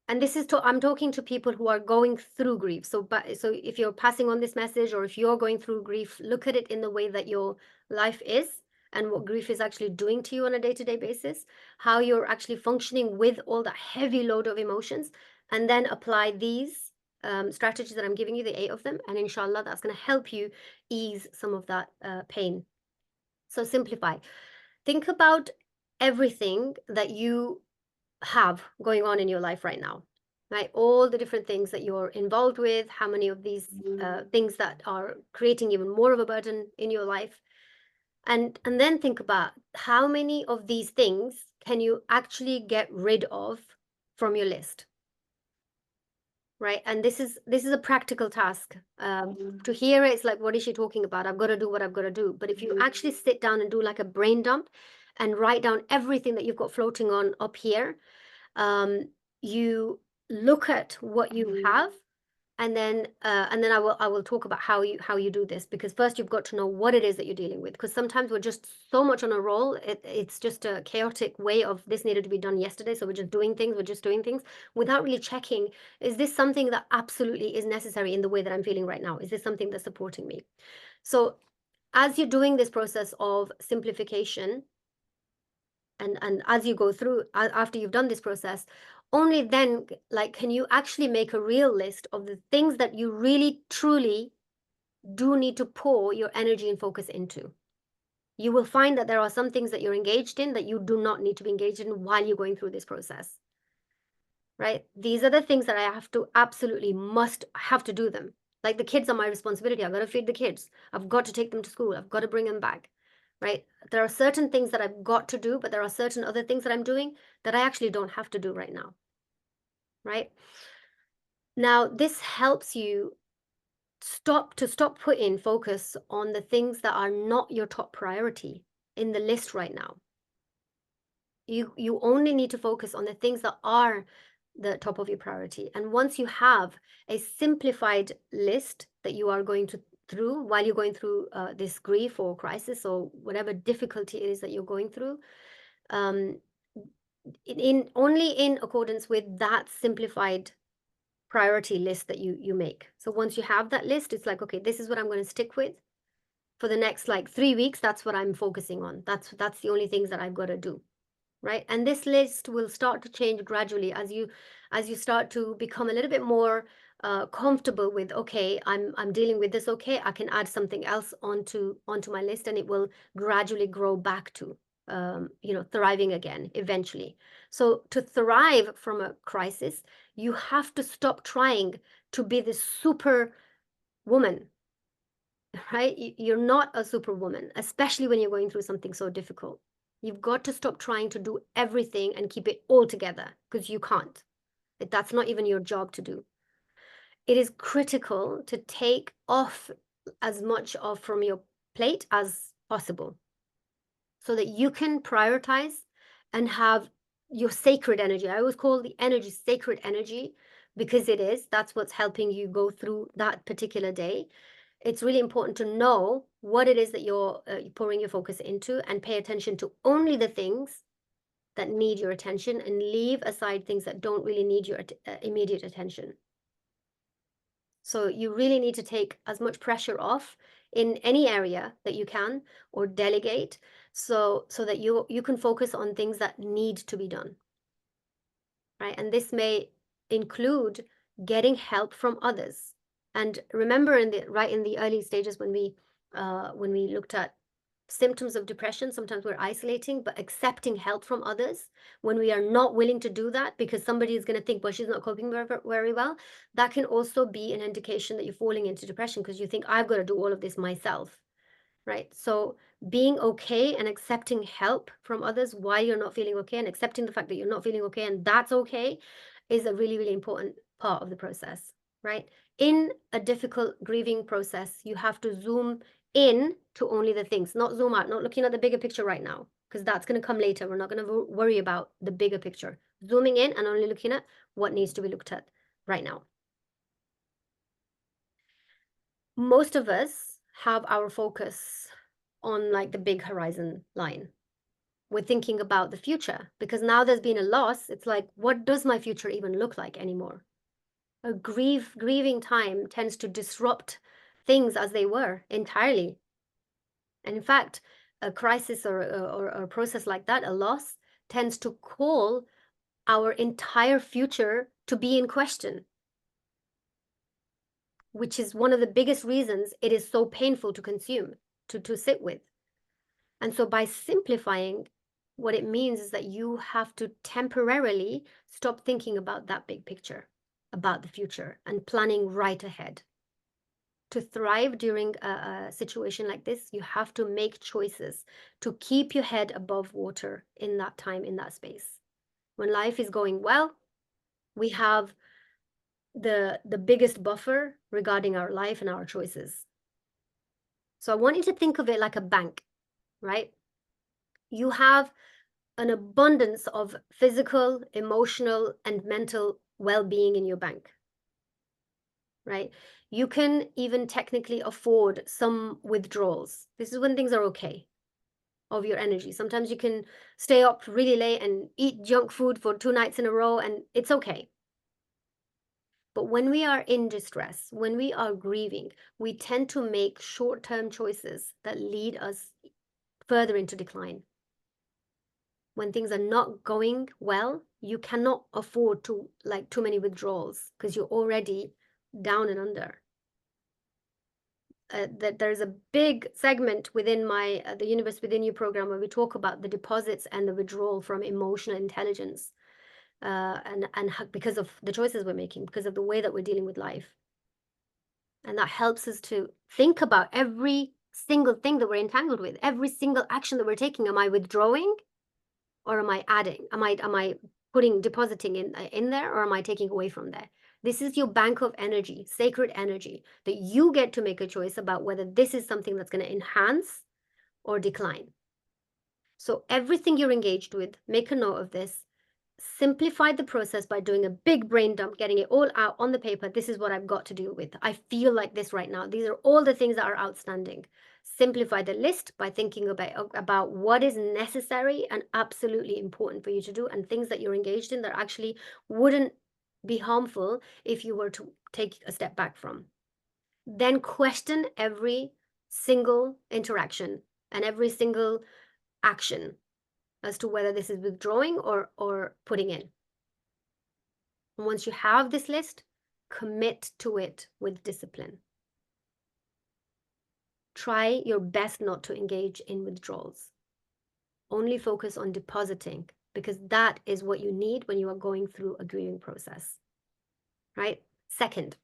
and this is I'm talking to people who are going through grief. So if you're passing on this message, or if you're going through grief, look at it in the way that your life is and what grief is actually doing to you on a day-to-day basis, how you're actually functioning with all that heavy load of emotions, and then apply these strategies that I'm giving you, the 8 of them, and inshallah that's going to help you ease some of that pain. So simplify. Think about everything that you have going on in your life right now, right? All the different things that you're involved with, how many of these things that are creating even more of a burden in your life. And then think about how many of these things can you actually get rid of from your list, right? And this is a practical task. To hear it, it's like, what is she talking about? I've got to do what I've got to do. But if you actually sit down and do like a brain dump and write down everything that you've got floating on up here, you look at what you have, and then I will talk about how you do this, because first you've got to know what it is that you're dealing with, because sometimes we're just so much on a roll, it's just a chaotic way of this needed to be done yesterday, so we're just doing things without really checking, is this something that absolutely is necessary in the way that I'm feeling right now? Is this something that's supporting me? So as you're doing this process of simplification, and as you go through, after you've done this process, only then like can you actually make a real list of the things that you really truly do need to pour your energy and focus into. You will find that there are some things that you're engaged in that you do not need to be engaged in while you're going through this process, right? These are the things that I have to have to do them. Like the kids are my responsibility. I've got to feed the kids. I've got to take them to school. I've got to bring them back, right? There are certain things that I've got to do, but there are certain other things that I'm doing that I actually don't have to do right now, right? Now, this helps you stop putting focus on the things that are not your top priority in the list right now. You only need to focus on the things that are the top of your priority. And once you have a simplified list that you are going through while you're going through this grief or crisis or whatever difficulty it is that you're going through, only in accordance with that simplified priority list that you make. So once you have that list, it's like, okay, this is what I'm going to stick with for the next like 3 weeks. That's what I'm focusing on. That's the only things that I've got to do. Right? And this list will start to change gradually as you start to become a little bit more comfortable with, okay, I'm dealing with this. Okay, I can add something else onto my list, and it will gradually grow back to thriving again eventually. So to thrive from a crisis, you have to stop trying to be this super woman, right? You're not a superwoman, especially when you're going through something so difficult. You've got to stop trying to do everything and keep it all together, because you can't. That's not even your job to do. It is critical to take off as much of from your plate as possible so that you can prioritize and have your sacred energy. I always call the energy sacred energy, because that's what's helping you go through that particular day. It's really important to know what it is that you're pouring your focus into, and pay attention to only the things that need your attention, and leave aside things that don't really need your immediate attention. So you really need to take as much pressure off in any area that you can, or delegate, so that you can focus on things that need to be done, right? And this may include getting help from others. And remember, in the early stages, when we looked at symptoms of depression, sometimes we're isolating, but accepting help from others, when we are not willing to do that because somebody is going to think, well, she's not coping very well, that can also be an indication that you're falling into depression, because you think, I've got to do all of this myself, right? So being okay and accepting help from others while you're not feeling okay, and accepting the fact that you're not feeling okay and that's okay, is a really, really important part of the process, right? In a difficult grieving process, you have to zoom in to only the things, not zoom out, not looking at the bigger picture right now, because that's going to come later. We're not going to worry about the bigger picture. Zooming in and only looking at what needs to be looked at right now. Most of us have our focus on like the big horizon line, we're thinking about the future, because now there's been a loss. It's like, what does my future even look like anymore? A grieving time tends to disrupt things as they were entirely. And in fact, a crisis or a process like that, a loss, tends to call our entire future to be in question, which is one of the biggest reasons it is so painful to consume, to sit with. And so by simplifying, what it means is that you have to temporarily stop thinking about that big picture, about the future, and planning right ahead. To thrive during a situation like this, you have to make choices to keep your head above water in that time, in that space. When life is going well, we have the biggest buffer regarding our life and our choices. So I want you to think of it like a bank, right? You have an abundance of physical, emotional, and mental well-being in your bank, right? You can even technically afford some withdrawals. This is when things are okay of your energy. Sometimes you can stay up really late and eat junk food for 2 nights in a row, and it's okay. But when we are in distress, when we are grieving, we tend to make short-term choices that lead us further into decline. When things are not going well, you cannot afford to like too many withdrawals because you're already down and under. That there's a big segment within my the Universe Within You program where we talk about the deposits and the withdrawal from emotional intelligence, and because of the choices we're making, because of the way that we're dealing with life. And that helps us to think about every single thing that we're entangled with, every single action that we're taking. Am I withdrawing, or am I adding? Am I depositing in there, or am I taking away from there? This is your bank of energy, sacred energy, that you get to make a choice about whether this is something that's going to enhance or decline. So everything you're engaged with, make a note of this. Simplify the process by doing a big brain dump, getting it all out on the paper. This is what I've got to deal with. I feel like this right now. These are all the things that are outstanding. Simplify the list by thinking about what is necessary and absolutely important for you to do, and things that you're engaged in that actually wouldn't be harmful if you were to take a step back from. Then question every single interaction and every single action as to whether this is withdrawing or putting in. And once you have this list, commit to it with discipline. Try your best not to engage in withdrawals. Only focus on depositing, because that is what you need when you are going through a grieving process, right? Second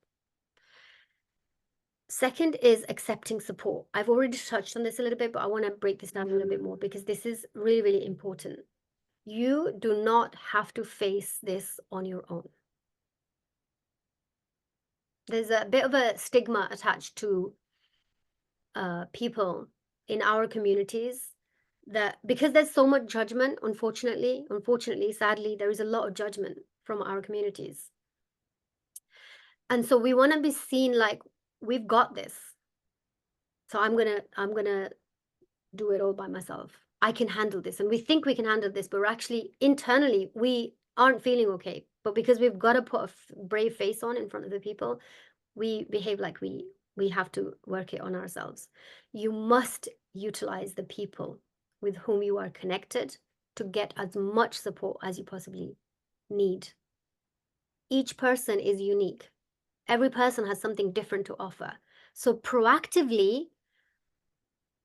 is accepting support. I've already touched on this a little bit, but I want to break this down a little bit more because this is really, really important. You do not have to face this on your own. There's a bit of a stigma attached to people in our communities, that because there's so much judgment, unfortunately, sadly, there is a lot of judgment from our communities. And so we want to be seen like we've got this. So I'm gonna do it all by myself. I can handle this. And we think we can handle this, but we're actually internally, we aren't feeling okay. But because we've got to put a brave face on in front of the people, we behave like we have to work it on ourselves. You must utilize the people with whom you are connected to get as much support as you possibly need. Each person is unique. Every person has something different to offer. So proactively,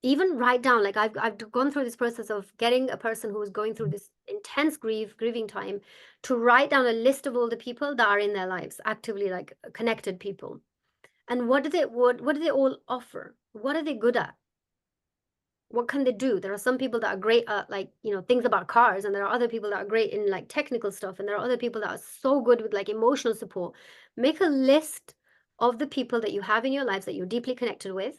even write down, like I've gone through this process of getting a person who is going through this intense grieving time to write down a list of all the people that are in their lives, actively like connected people. And what do they all offer? What are they good at? What can they do? There are some people that are great at, like, things about cars, and there are other people that are great in like technical stuff, and there are other people that are so good with like emotional support. Make a list of the people that you have in your lives that you're deeply connected with,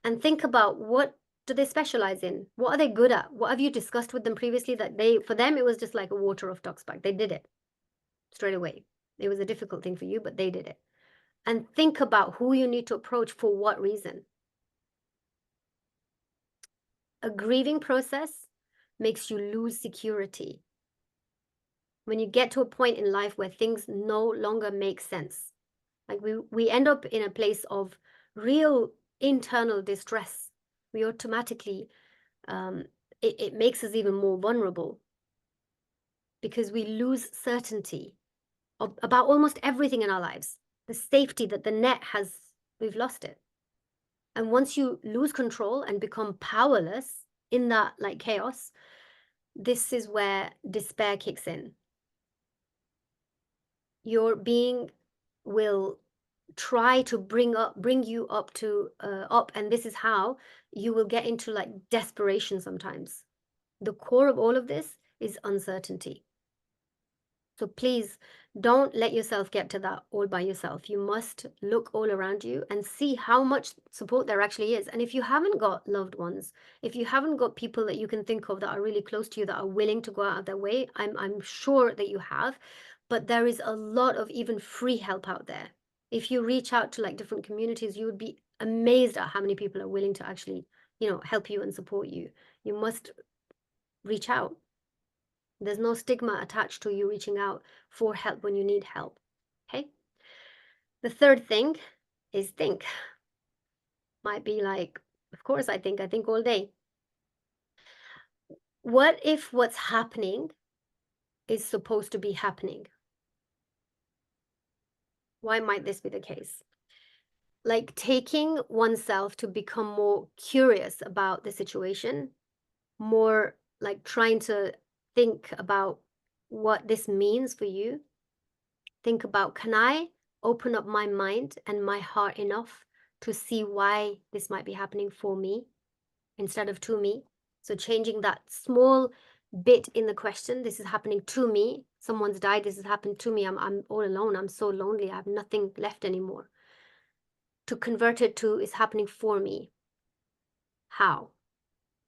and think about, what do they specialize in? What are they good at? What have you discussed with them previously that for them it was just like a water off duck's back. They did it straight away. It was a difficult thing for you, but they did it. And think about who you need to approach for what reason. A grieving process makes you lose security. When you get to a point in life where things no longer make sense, like we end up in a place of real internal distress, we automatically, it makes us even more vulnerable because we lose certainty about almost everything in our lives. The safety that the net has, we've lost it. And once you lose control and become powerless in that like chaos, this is where despair kicks in. Your being will try to bring you up to and this is how you will get into like desperation sometimes. The core of all of this is uncertainty. So please don't let yourself get to that all by yourself. You must look all around you and see how much support there actually is. And if you haven't got loved ones, if you haven't got people that you can think of that are really close to you, that are willing to go out of their way, I'm sure that you have, but there is a lot of even free help out there. If you reach out to like different communities, you would be amazed at how many people are willing to actually, help you and support you. You must reach out. There's no stigma attached to you reaching out for help when you need help. Okay. The third thing is think. Might be like, of course, I think all day. What if what's happening is supposed to be happening? Why might this be the case? Like taking oneself to become more curious about the situation, more like trying to think about what this means for you. Think about, can I open up my mind and my heart enough to see why this might be happening for me instead of to me? So changing that small bit in the question, this is happening to me. Someone's died, this has happened to me. I'm all alone. I'm so lonely. I have nothing left anymore. To convert it to, it's happening for me. How?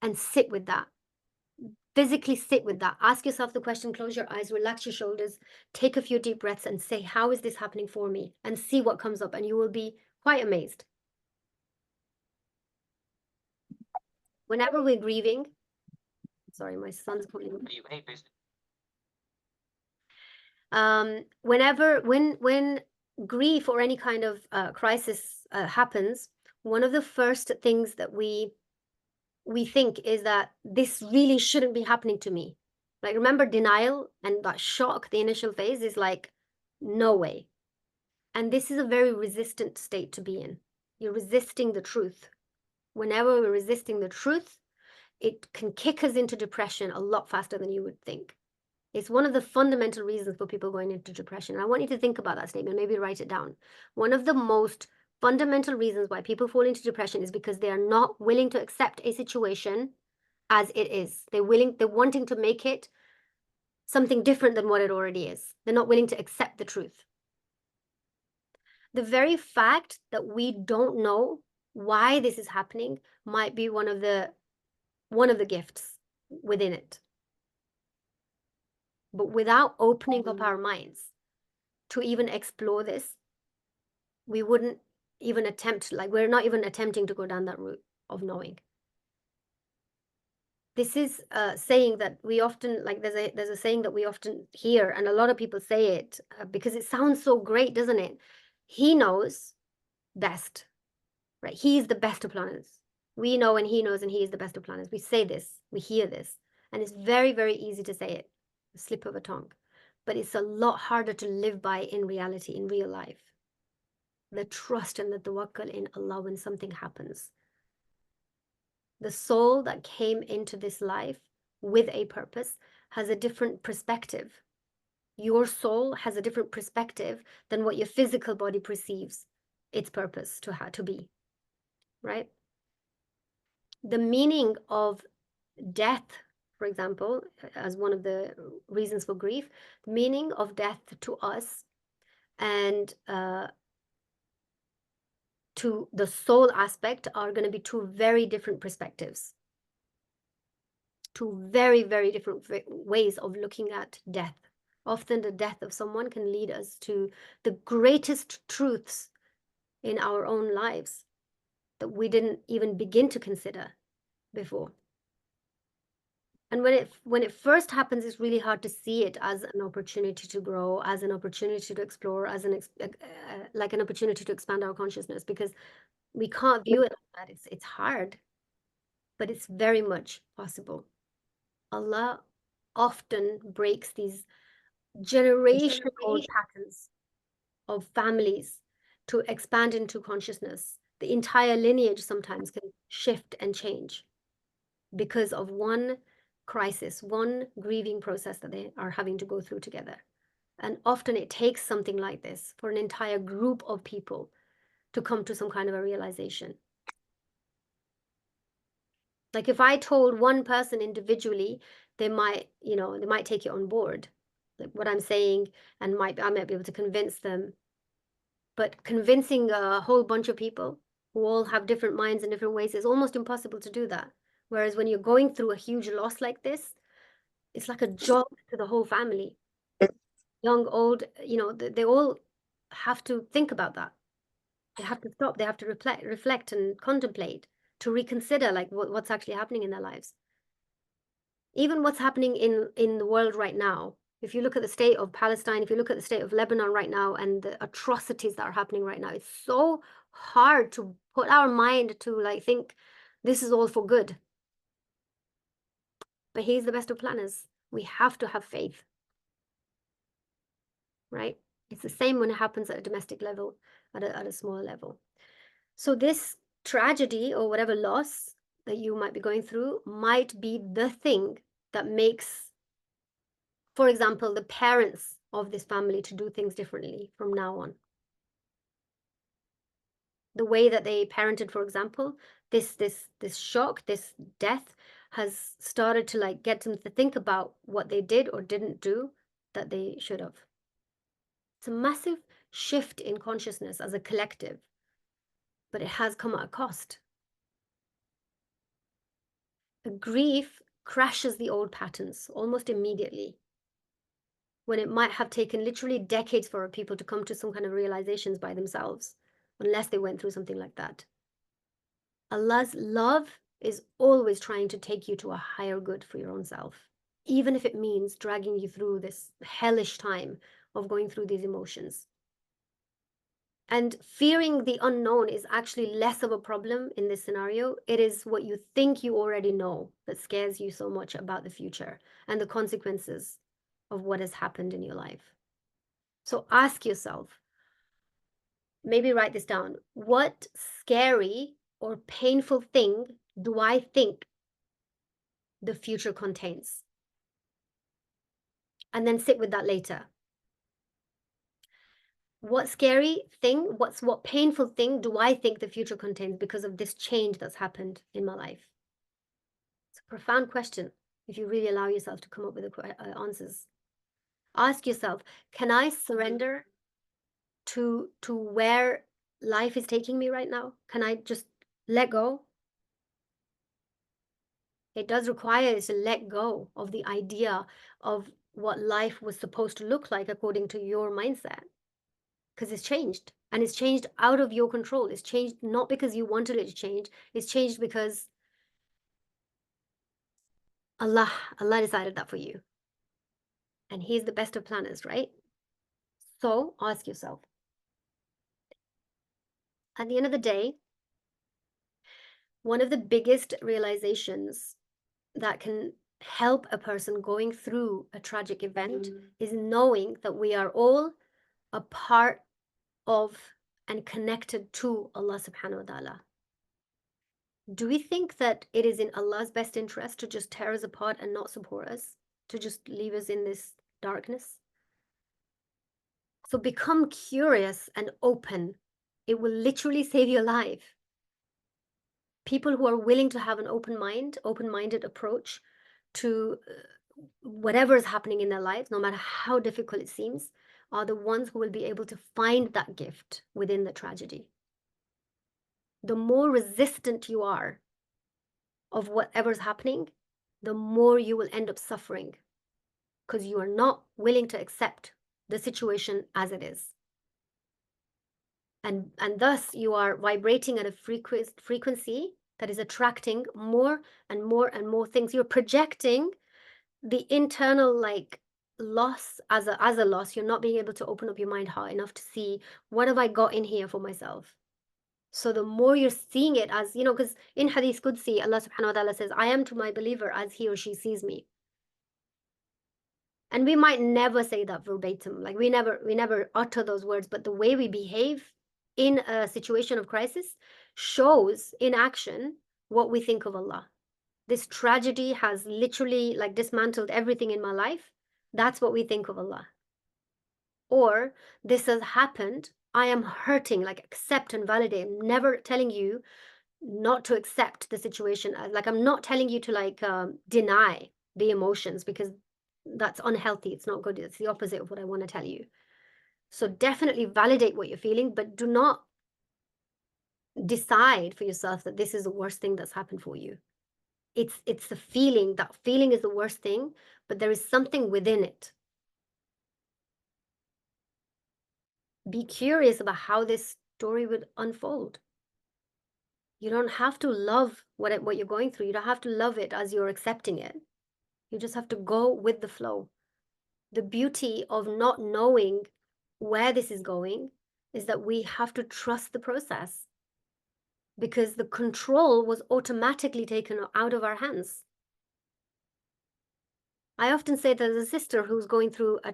And sit with that. Physically sit with that. Ask yourself the question, close your eyes, relax your shoulders, take a few deep breaths and say, how is this happening for me? And see what comes up, and you will be quite amazed. Whenever we're grieving, sorry, my son's calling. When grief or any kind of crisis happens, one of the first things that we think is that this really shouldn't be happening to me. Like, remember, denial and that shock, the initial phase is like, no way. And this is a very resistant state to be in. You're resisting the truth. Whenever we're resisting the truth, it can kick us into depression a lot faster than you would think. It's one of the fundamental reasons for people going into depression. And I want you to think about that statement, maybe write it down. One of the most fundamental reasons why people fall into depression is because they are not willing to accept a situation as it is. They're wanting to make it something different than what it already is. They're not willing to accept the truth. The very fact that we don't know why this is happening might be one of the gifts within it. But without opening up our minds to even explore this, we wouldn't even attempt, like we're not even attempting to go down that route of knowing. This is saying that we often, like there's a saying that we often hear, and a lot of people say it because it sounds so great, doesn't it? He knows best, right? He is the best of planners. We know and he knows and he is the best of planners. We say this, we hear this, and it's very, very easy to say it, a slip of a tongue. But it's a lot harder to live by in reality, in real life. The trust and the tawakkul in Allah when something happens. The soul that came into this life with a purpose has a different perspective. Your soul has a different perspective than what your physical body perceives its purpose to be, right? The meaning of death, for example, as one of the reasons for grief, the meaning of death to us and to the soul aspect are going to be two very different perspectives. Two very, very different ways of looking at death. Often the death of someone can lead us to the greatest truths in our own lives that we didn't even begin to consider before. And when it first happens, it's really hard to see it as an opportunity to grow, as an opportunity to explore, as like an opportunity to expand our consciousness, because we can't view it like that. It's hard, but it's very much possible. Allah often breaks these generational patterns of families to expand into consciousness. The entire lineage sometimes can shift and change because of one crisis, one grieving process that they are having to go through together. And often it takes something like this for an entire group of people to come to some kind of a realization. Like if I told one person individually, they might take it on board, like what I'm saying, and I might be able to convince them. But convincing a whole bunch of people who all have different minds in different ways is almost impossible to do that. Whereas when you're going through a huge loss like this, it's like a job to the whole family. Young, old, they all have to think about that. They have to stop, they have to reflect and contemplate, to reconsider like what's actually happening in their lives. Even what's happening in the world right now. If you look at the state of Palestine, if you look at the state of Lebanon right now, and the atrocities that are happening right now, it's so hard to put our mind to like think this is all for good. But He's the best of planners. We have to have faith, right? It's the same when it happens at a domestic level, at a smaller level. So this tragedy or whatever loss that you might be going through might be the thing that makes, for example, the parents of this family to do things differently from now on. The way that they parented, for example, this shock, this death has started to like get them to think about what they did or didn't do that they should have. It's a massive shift in consciousness as a collective, but it has come at a cost. A grief crashes the old patterns almost immediately, when it might have taken literally decades for people to come to some kind of realizations by themselves, unless they went through something like that. Allah's love is always trying to take you to a higher good for your own self, even if it means dragging you through this hellish time of going through these emotions. And fearing the unknown is actually less of a problem in this scenario. It is what you think you already know that scares you so much about the future and the consequences of what has happened in your life. So ask yourself, maybe write this down. What scary or painful thing do I think the future contains? And then sit with that later. What scary thing, what painful thing do I think the future contains because of this change that's happened in my life? It's a profound question if you really allow yourself to come up with answers. Ask yourself, can I surrender to where life is taking me right now? Can I just let go? It does require us to let go of the idea of what life was supposed to look like according to your mindset, because it's changed, and it's changed out of your control. It's changed not because you wanted it to change. It's changed because Allah decided that for you, and He's the best of planners, right? So ask yourself, at the end of the day, one of the biggest realizations that can help a person going through a tragic event is knowing that we are all a part of and connected to Allah subhanahu wa ta'ala. Do we think that it is in Allah's best interest to just tear us apart and not support us, to just leave us in this darkness? So become curious and open. It will literally save your life. People who are willing to have an open-minded approach to whatever is happening in their lives, no matter how difficult it seems, are the ones who will be able to find that gift within the tragedy. The more resistant you are of whatever's happening, the more you will end up suffering, because you are not willing to accept the situation as it is. And thus you are vibrating at a frequency that is attracting more and more and more things. You're projecting the internal like loss as a loss. You're not being able to open up your mind hard enough to see, what have I got in here for myself? So the more you're seeing it as, because in Hadith Qudsi, Allah subhanahu wa ta'ala says, I am to my believer as he or she sees me. And we might never say that verbatim, like we never utter those words, but the way we behave in a situation of crisis shows in action what we think of Allah. This tragedy has literally like dismantled everything in my life. That's what we think of Allah. Or this has happened, I am hurting, like accept and validate. I'm never telling you not to accept the situation. Like I'm not telling you to like deny the emotions, because that's unhealthy. It's not good. It's the opposite of what I want to tell you. So definitely validate what you're feeling, but do not decide for yourself that this is the worst thing that's happened for you. It's the feeling. That feeling is the worst thing, but there is something within it. Be curious about how this story would unfold. You don't have to love what you're going through. You don't have to love it as you're accepting it. You just have to go with the flow. The beauty of not knowing where this is going is that we have to trust the process, because the control was automatically taken out of our hands. I often say there's a sister who's going through a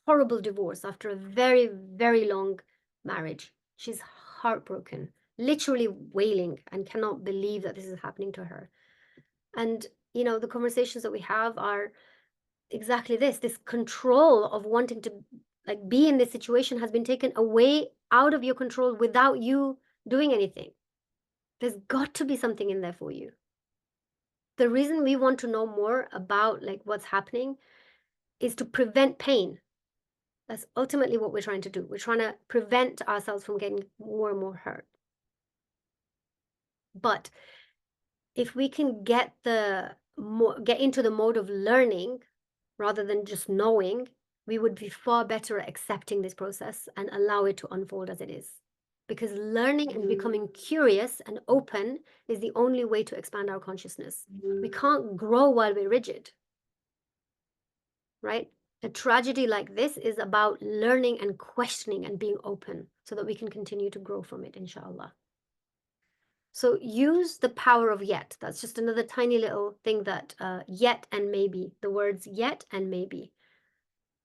horrible divorce after a very, very long marriage. She's heartbroken, literally wailing, and cannot believe that this is happening to her. And, the conversations that we have are exactly this control of wanting to like be in this situation has been taken away out of your control without you doing anything. There's got to be something in there for you. The reason we want to know more about like what's happening is to prevent pain. That's ultimately what we're trying to do. We're trying to prevent ourselves from getting more and more hurt. But if we can get into the mode of learning rather than just knowing, we would be far better at accepting this process and allow it to unfold as it is. Because learning and becoming curious and open is the only way to expand our consciousness. We can't grow while we're rigid, right? A tragedy like this is about learning and questioning and being open so that we can continue to grow from it, inshallah. So use the power of yet. That's just another tiny little thing that yet and maybe, the words yet and maybe,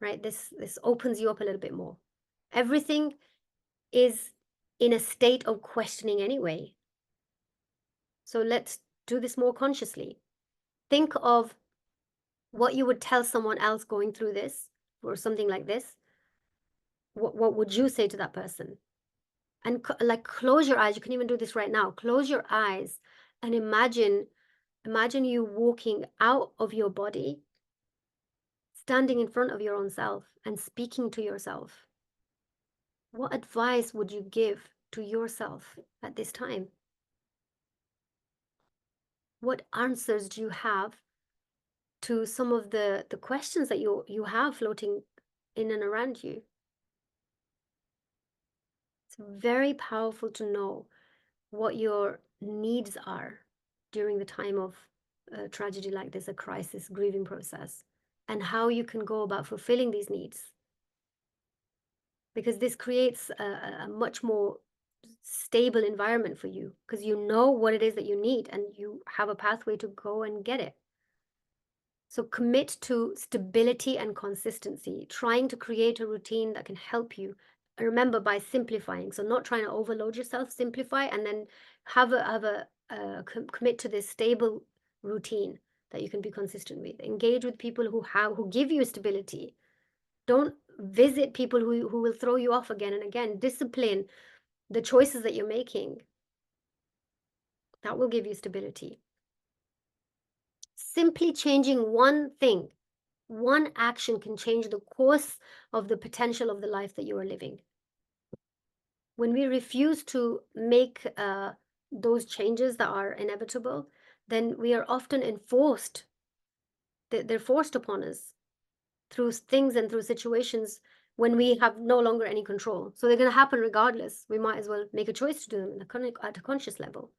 right? This opens you up a little bit more. Everything is in a state of questioning anyway. So let's do this more consciously. Think of what you would tell someone else going through this or something like this. What would you say to that person? And like close your eyes. You can even do this right now. Close your eyes and imagine you walking out of your body, standing in front of your own self and speaking to yourself. What advice would you give to yourself at this time? What answers do you have to some of the questions that you have floating in and around you? It's very powerful to know what your needs are during the time of a tragedy like this, a crisis, grieving process, and how you can go about fulfilling these needs. Because this creates a much more stable environment for you, because you know what it is that you need and you have a pathway to go and get it. So commit to stability and consistency, trying to create a routine that can help you. Remember, by simplifying, so not trying to overload yourself, simplify, and then commit to this stable routine that you can be consistent with. Engage with people who give you stability. Don't visit people who will throw you off again and again. Discipline the choices that you're making. That will give you stability. Simply changing one thing, one action can change the course of the potential of the life that you are living. When we refuse to make those changes that are inevitable, then we are often enforced. They're forced upon us through things and through situations when we have no longer any control. So they're going to happen regardless. We might as well make a choice to do them at a conscious level.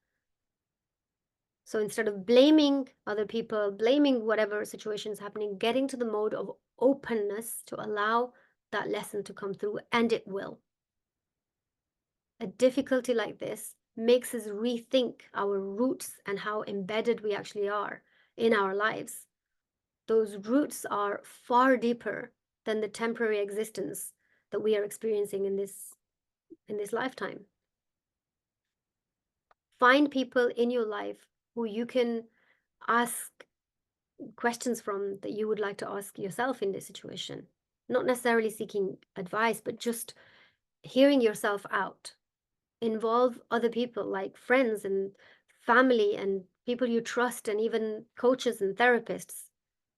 So instead of blaming other people, blaming whatever situation is happening, getting to the mode of openness to allow that lesson to come through, and it will. A difficulty like this makes us rethink our roots and how embedded we actually are in our lives. Those roots are far deeper than the temporary existence that we are experiencing in this lifetime. Find people in your life who you can ask questions from that you would like to ask yourself in this situation. Not necessarily seeking advice, but just hearing yourself out. Involve other people like friends and family and people you trust, and even coaches and therapists,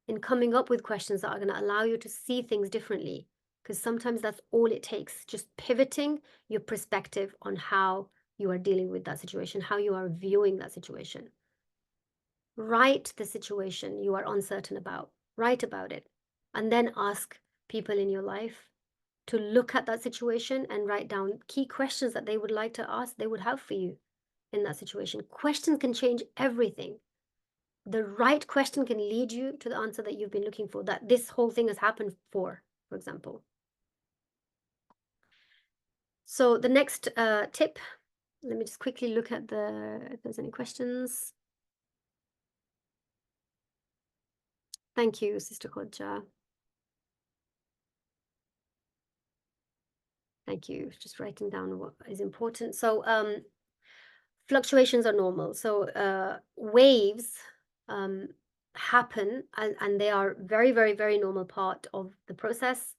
in coming up with questions that are going to allow you to see things differently. Because sometimes that's all it takes, just pivoting your perspective on how you are dealing with that situation, how you are viewing that situation. Write the situation you are uncertain about, write about it, and then ask people in your life to look at that situation and write down key questions that they would like to ask, they would have for you in that situation. Questions can change everything. The right question can lead you to the answer that you've been looking for, that this whole thing has happened for example. So the next tip, let me just quickly look at if there's any questions. Thank you, Sister Khodja. Thank you. Just writing down what is important. So fluctuations are normal. So waves happen, and they are very, very, very normal part of the process.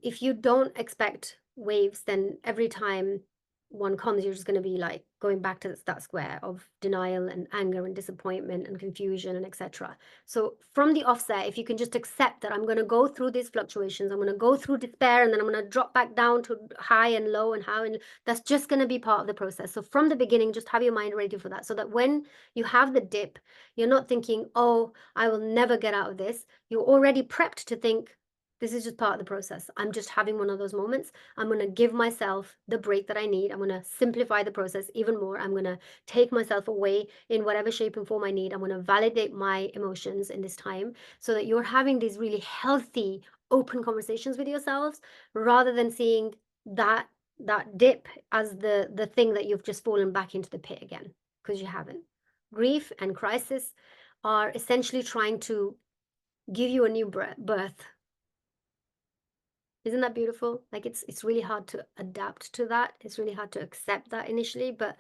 If you don't expect waves, then every time one comes, you're just going to be like going back to that square of denial and anger and disappointment and confusion and etc. So from the offset, if you can just accept that I'm going to go through these fluctuations, I'm going to go through despair, and then I'm going to drop back down to high and low and how, and that's just going to be part of the process. So from the beginning, just have your mind ready for that, so that when you have the dip, you're not thinking, oh, I will never get out of this. You're already prepped to think, this is just part of the process. I'm just having one of those moments. I'm going to give myself the break that I need. I'm going to simplify the process even more. I'm going to take myself away in whatever shape and form I need. I'm going to validate my emotions in this time, so that you're having these really healthy, open conversations with yourselves, rather than seeing that dip as the thing that you've just fallen back into the pit again, because you haven't. Grief and crisis are essentially trying to give you a new birth. Isn't that beautiful? Like it's really hard to adapt to that. It's really hard to accept that initially, but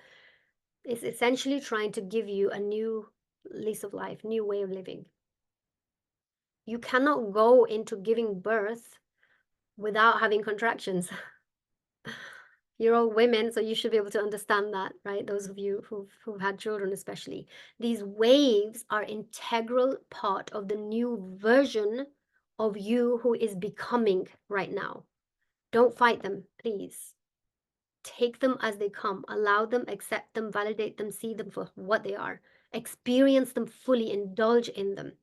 it's essentially trying to give you a new lease of life, new way of living. You cannot go into giving birth without having contractions. You're all women, so you should be able to understand that, right? Those of you who've had children especially. These waves are integral part of the new version of you who is becoming right now. Don't fight them, please. Take them as they come. Allow them, accept them, validate them, see them for what they are. Experience them fully, indulge in them.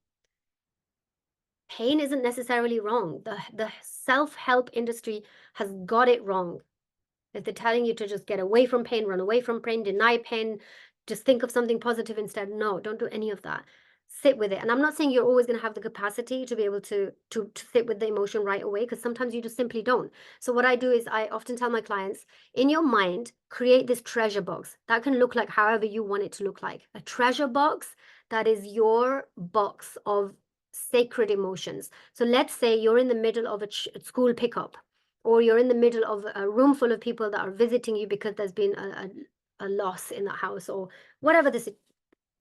Pain isn't necessarily wrong. The self-help industry has got it wrong. If they're telling you to just get away from pain, run away from pain, deny pain, just think of something positive instead. No, don't do any of that. Sit with it. And I'm not saying you're always going to have the capacity to be able to sit with the emotion right away, because sometimes you just simply don't. So what I do is I often tell my clients, in your mind, create this treasure box. That can look like however you want it to look like. A treasure box that is your box of sacred emotions. So let's say you're in the middle of a school pickup, or you're in the middle of a room full of people that are visiting you because there's been a loss in that house, or whatever the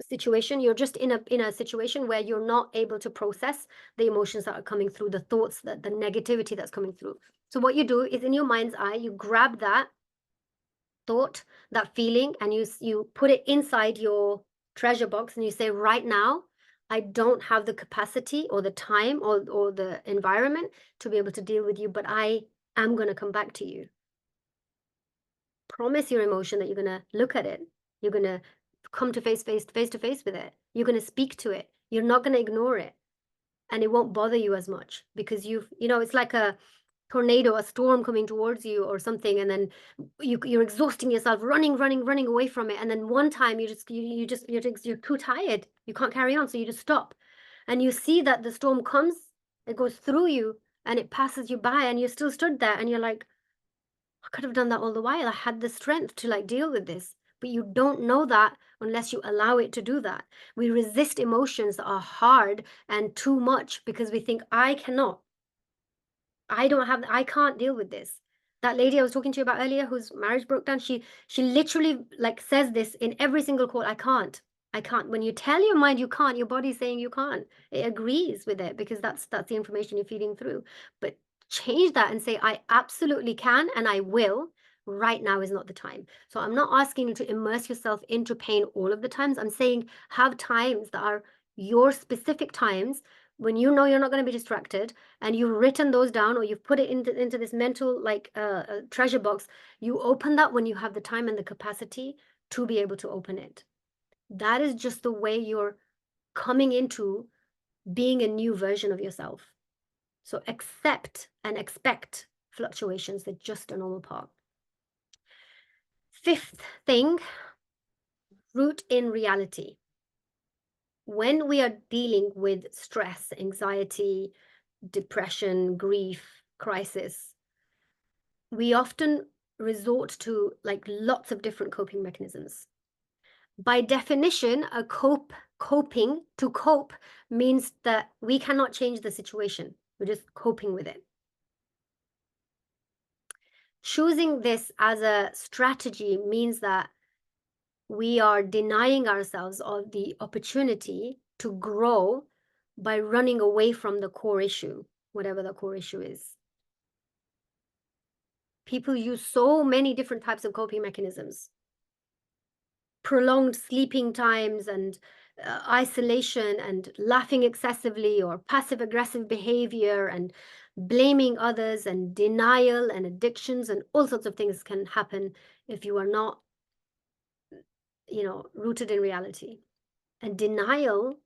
situation. You're just in a situation where you're not able to process the emotions that are coming through, the thoughts, the negativity that's coming through. So what you do is, in your mind's eye, you grab that thought, that feeling, and you put it inside your treasure box, and you say, right now, I don't have the capacity or the time or the environment to be able to deal with you, but I am going to come back to you. Promise your emotion that you're going to look at it. You're going to come to face to face with it. You're going to speak to it. You're not going to ignore it. And it won't bother you as much, because you know, it's like tornado, a storm coming towards you or something, and then you're exhausting yourself, running away from it, and then one time you're too tired, you can't carry on, so you just stop, and you see that the storm comes, it goes through you, and it passes you by, and you're still stood there, and you're like, I could have done that all the while. I had the strength to like deal with this. But you don't know that unless you allow it to do that. We resist emotions that are hard and too much because we think, I cannot. I can't deal with this. That lady I was talking to you about earlier whose marriage broke down, she literally like says this in every single call, I can't. When you tell your mind you can't, your body's saying you can't. It agrees with it because that's the information you're feeding through. But change that and say, I absolutely can and I will. Right now is not the time. So I'm not asking you to immerse yourself into pain all of the times. I'm saying have times that are your specific times when you know you're not going to be distracted, and you've written those down or you've put it into this mental like treasure box. You open that when you have the time and the capacity to be able to open it. That is just the way you're coming into being a new version of yourself. So accept and expect fluctuations. They're just a normal part. Fifth thing, root in reality. When we are dealing with stress, anxiety, depression, grief, crisis, we often resort to like lots of different coping mechanisms. By definition, coping means that we cannot change the situation. We're just coping with it. Choosing this as a strategy means that we are denying ourselves of the opportunity to grow by running away from the core issue, whatever the core issue is. People use so many different types of coping mechanisms. Prolonged sleeping times and isolation and laughing excessively or passive aggressive behavior and blaming others and denial and addictions and all sorts of things can happen if you are not, rooted in reality. And denial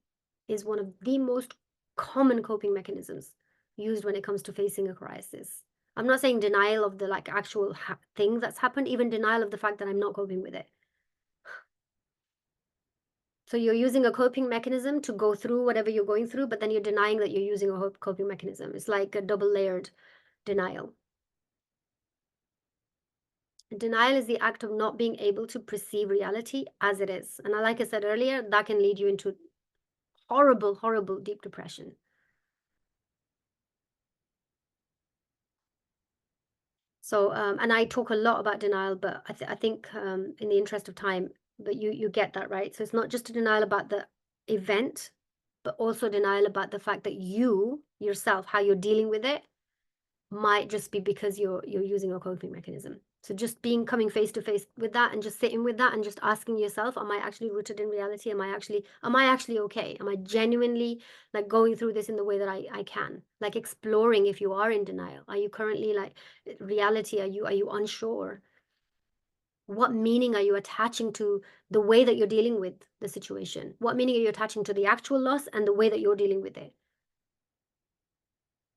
is one of the most common coping mechanisms used when it comes to facing a crisis. I'm not saying denial of the like actual thing that's happened, even denial of the fact that I'm not coping with it. So you're using a coping mechanism to go through whatever you're going through, but then you're denying that you're using a coping mechanism. It's like a double-layered denial. Denial is the act of not being able to perceive reality as it is. And like I said earlier, that can lead you into horrible, horrible deep depression. So, and I talk a lot about denial, but I think in the interest of time, but you get that, right? So it's not just a denial about the event, but also denial about the fact that you yourself, how you're dealing with it, might just be because you're using a coping mechanism. So just coming face to face with that and just sitting with that and just asking yourself, am I actually rooted in reality? Am I actually okay? Am I genuinely like going through this in the way that I can? Like exploring if you are in denial. Are you currently like reality? Are you unsure? What meaning are you attaching to the way that you're dealing with the situation? What meaning are you attaching to the actual loss and the way that you're dealing with it?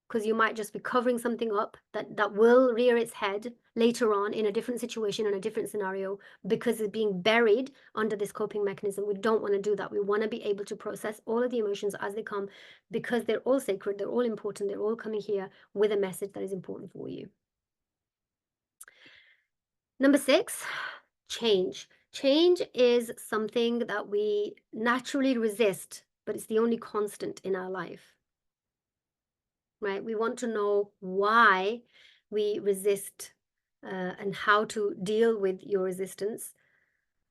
Because you might just be covering something up that will rear its head later on in a different situation, in a different scenario, because it's being buried under this coping mechanism. We don't want to do that. We want to be able to process all of the emotions as they come, because they're all sacred, they're all important, they're all coming here with a message that is important for you. Number 6, change. Change is something that we naturally resist, but it's the only constant in our life. Right? We want to know why we resist and how to deal with your resistance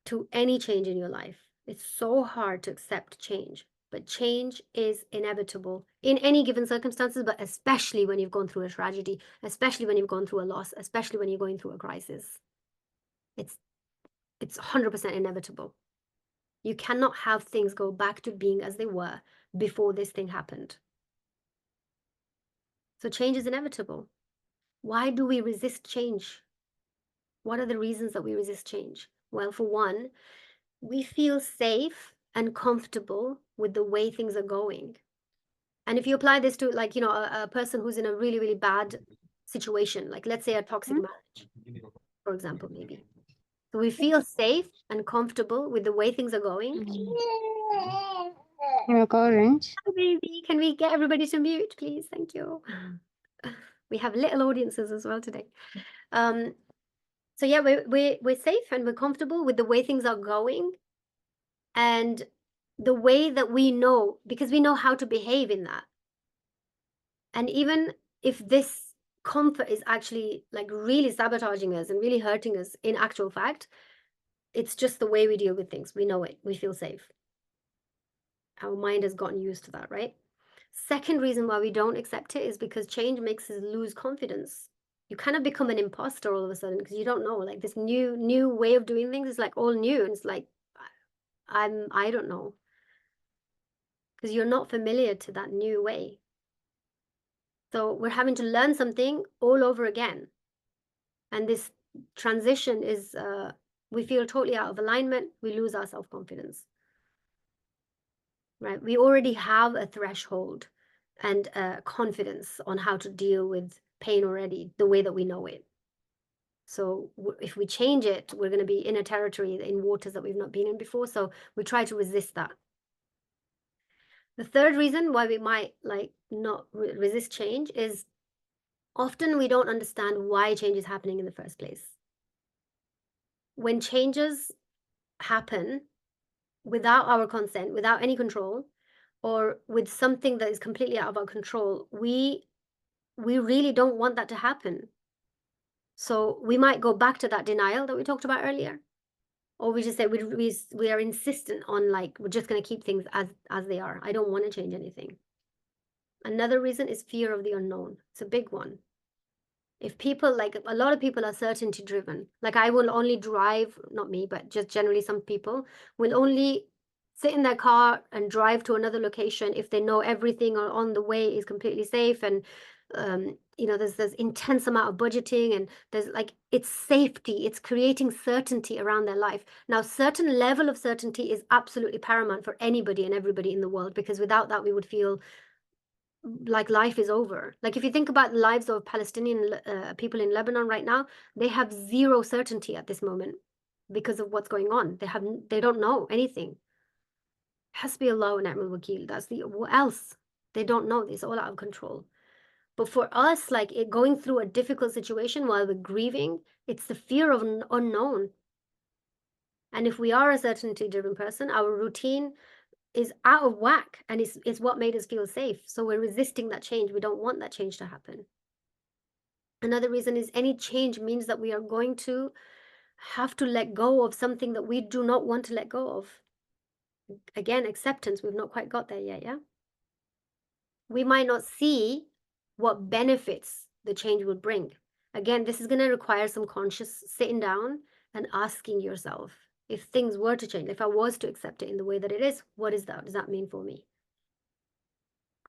to any change in your life. It's so hard to accept change, but change is inevitable in any given circumstances, but especially when you've gone through a tragedy, especially when you've gone through a loss, especially when you're going through a crisis. It's 100% inevitable. You cannot have things go back to being as they were before this thing happened. So change is inevitable. Why do we resist change? What are the reasons that we resist change? Well, for one, we feel safe and comfortable with the way things are going. And if you apply this to like, a person who's in a really, really bad situation, like let's say a toxic marriage, for example, maybe. So we feel safe and comfortable with the way things are going. Orange. Hi, baby. Can we get everybody to mute, please? Thank you. We have little audiences as well today. So yeah, we're safe and we're comfortable with the way things are going, and the way that we know, because we know how to behave in that. And even if this comfort is actually like really sabotaging us and really hurting us in actual fact, it's just the way we deal with things. We know it. We feel safe. Our mind has gotten used to that, right? Second reason why we don't accept it is because change makes us lose confidence. You kind of become an imposter all of a sudden because you don't know, like this new way of doing things is like all new, and it's like I don't know, because you're not familiar to that new way. So we're having to learn something all over again, and this transition is we feel totally out of alignment. We lose our self-confidence, right? We already have a threshold and confidence on how to deal with pain already, the way that we know it. So if we change it, we're going to be in a territory, in waters that we've not been in before. So we try to resist that. The third reason why we might like not resist change is often we don't understand why change is happening in the first place. When changes happen without our consent, without any control, or with something that is completely out of our control, we really don't want that to happen. So we might go back to that denial that we talked about earlier, or we just say we are insistent on like, we're just going to keep things as they are. I don't want to change anything. Another reason is fear of the unknown. It's a big one. If people, like a lot of people are certainty driven, like I will only drive, not me, but just generally some people will only sit in their car and drive to another location if they know everything on the way is completely safe, and you know, there's intense amount of budgeting, and there's like, it's safety, it's creating certainty around their life. Now, certain level of certainty is absolutely paramount for anybody and everybody in the world, because without that we would feel like life is over. Like if you think about the lives of Palestinian people in Lebanon right now, they have zero certainty at this moment because of what's going on. They don't know anything. Hasbiyallahu wa ni'mal wakeel. That's what else? They don't know. It's all out of control. But for us, like going through a difficult situation while we're grieving, it's the fear of unknown. And if we are a certainty-driven person, our routine is out of whack, and it's what made us feel safe. So we're resisting that change. We don't want that change to happen. Another reason is any change means that we are going to have to let go of something that we do not want to let go of. Again, acceptance. We've not quite got there yet, yeah? We might not see what benefits the change will bring. Again, this is going to require some conscious sitting down and asking yourself, if things were to change, if I was to accept it in the way that it is, what does that mean for me?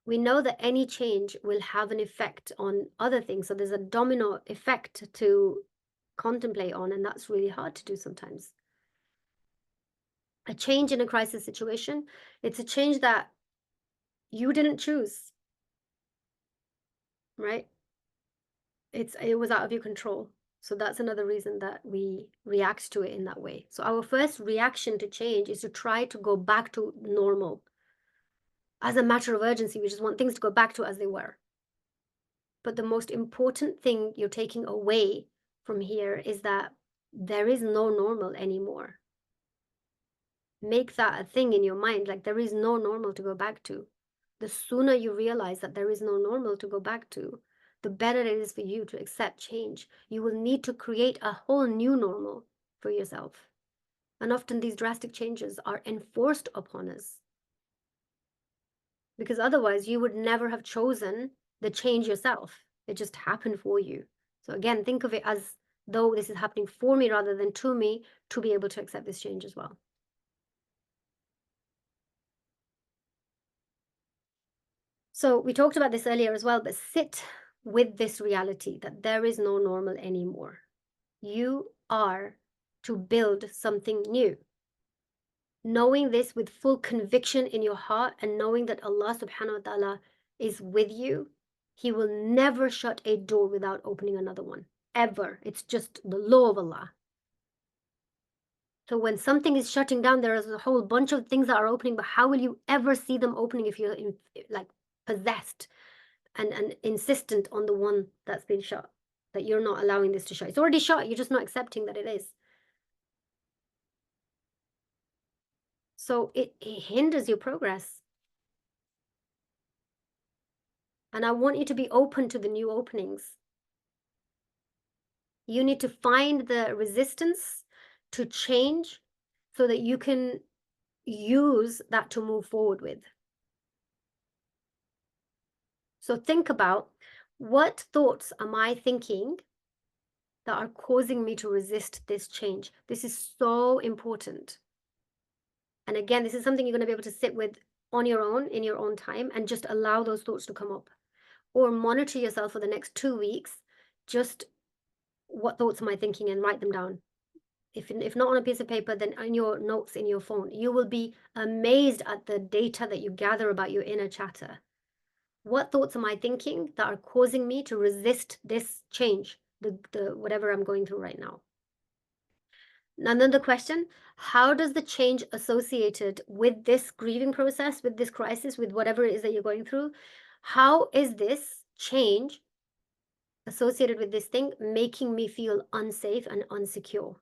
We know that any change will have an effect on other things. So there's a domino effect to contemplate on, and that's really hard to do sometimes. A change in a crisis situation, it's a change that you didn't choose, right? It was out of your control. So that's another reason that we react to it in that way. So our first reaction to change is to try to go back to normal. As a matter of urgency, we just want things to go back to as they were. But the most important thing you're taking away from here is that there is no normal anymore. Make that a thing in your mind, like there is no normal to go back to. The sooner you realize that there is no normal to go back to, the better it is for you to accept change. You will need to create a whole new normal for yourself. And often these drastic changes are enforced upon us, because otherwise you would never have chosen the change yourself. It just happened for you. So again, think of it as though this is happening for me rather than to me, to be able to accept this change as well. So we talked about this earlier as well, but sit with this reality that there is no normal anymore. You are to build something new. Knowing this with full conviction in your heart, and knowing that Allah subhanahu wa ta'ala is with you, He will never shut a door without opening another one, ever. It's just the law of Allah. So when something is shutting down, there is a whole bunch of things that are opening, but how will you ever see them opening if you're like possessed and insistent on the one that's been shut, that you're not allowing this to shut? It's already shut, you're just not accepting that it is. So it hinders your progress. And I want you to be open to the new openings. You need to find the resistance to change so that you can use that to move forward with. So think about, what thoughts am I thinking that are causing me to resist this change? This is so important. And again, this is something you're going to be able to sit with on your own, in your own time, and just allow those thoughts to come up. Or monitor yourself for the next 2 weeks. Just, what thoughts am I thinking, and write them down. If not on a piece of paper, then in your notes in your phone. You will be amazed at the data that you gather about your inner chatter. What thoughts am I thinking that are causing me to resist this change, the whatever I'm going through right now? Another question, how does the change associated with this grieving process, with this crisis, with whatever it is that you're going through, how is this change associated with this thing making me feel unsafe and unsecure?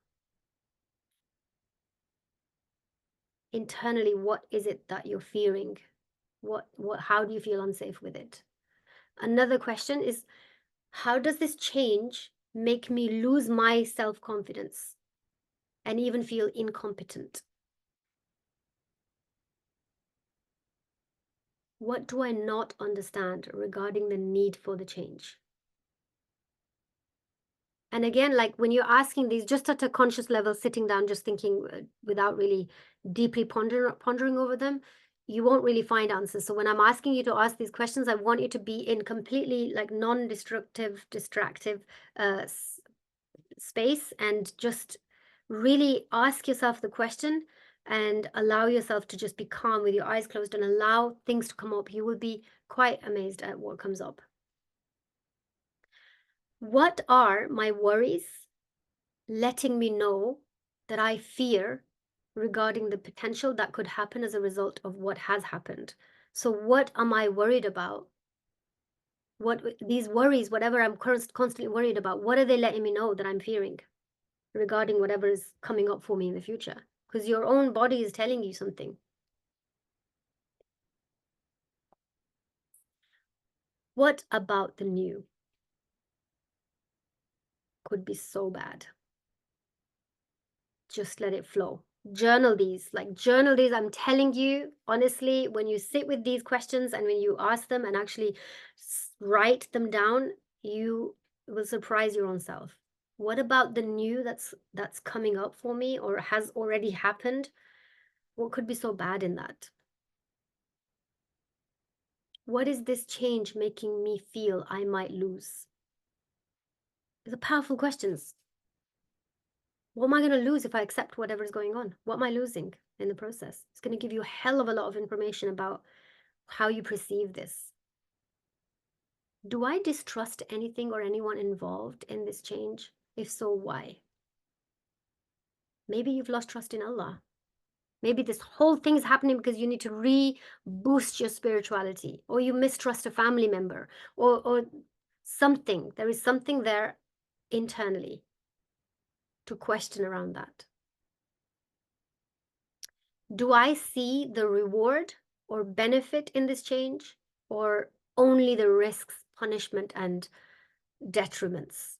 Internally, what is it that you're fearing? How do you feel unsafe with it? Another question is, how does this change make me lose my self-confidence and even feel incompetent? What do I not understand regarding the need for the change? And again, like when you're asking these, just at a conscious level, sitting down, just thinking without really deeply pondering over them, you won't really find answers. So when I'm asking you to ask these questions, I want you to be in completely like non-destructive, distractive space, and just really ask yourself the question and allow yourself to just be calm with your eyes closed and allow things to come up. You will be quite amazed at what comes up. What are my worries letting me know that I fear regarding the potential that could happen as a result of what has happened? So what am I worried about? What these worries, whatever I'm constantly worried about, what are they letting me know that I'm fearing regarding whatever is coming up for me in the future? Because your own body is telling you something. What about the new could be so bad? Just let it flow. Journal these, I'm telling you, honestly, when you sit with these questions and when you ask them and actually write them down, you will surprise your own self. What about the new that's coming up for me or has already happened? What could be so bad in that? What is this change making me feel I might lose? These are powerful questions. What am I going to lose if I accept whatever is going on? What am I losing in the process? It's going to give you a hell of a lot of information about how you perceive this. Do I distrust anything or anyone involved in this change? If so, why? Maybe you've lost trust in Allah. Maybe this whole thing is happening because you need to reboost your spirituality, or you mistrust a family member, or something. There is something there internally to question around that. Do I see the reward or benefit in this change, or only the risks, punishment, and detriments?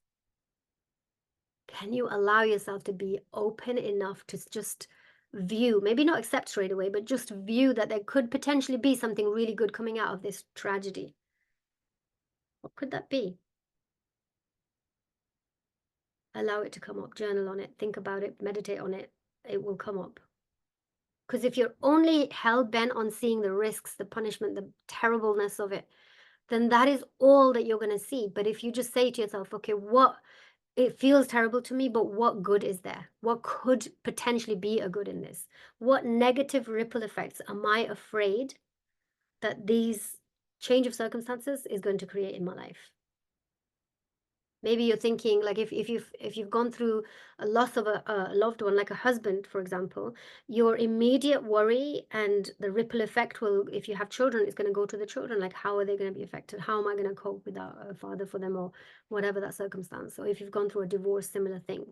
Can you allow yourself to be open enough to just view, maybe not accept straight away, but just view that there could potentially be something really good coming out of this tragedy? What could that be? Allow it to come up, journal on it, think about it, meditate on it. It will come up. Because if you're only hell-bent on seeing the risks, the punishment, the terribleness of it, then that is all that you're going to see. But if you just say to yourself, okay, it feels terrible to me, but what good is there? What could potentially be a good in this? What negative ripple effects am I afraid that these change of circumstances is going to create in my life. Maybe you're thinking, like, if you've gone through a loss of a loved one, like a husband, for example, your immediate worry and the ripple effect will, if you have children, is going to go to the children. Like, how are they going to be affected? How am I going to cope without a father for them, or whatever that circumstance? Or if you've gone through a divorce, similar thing.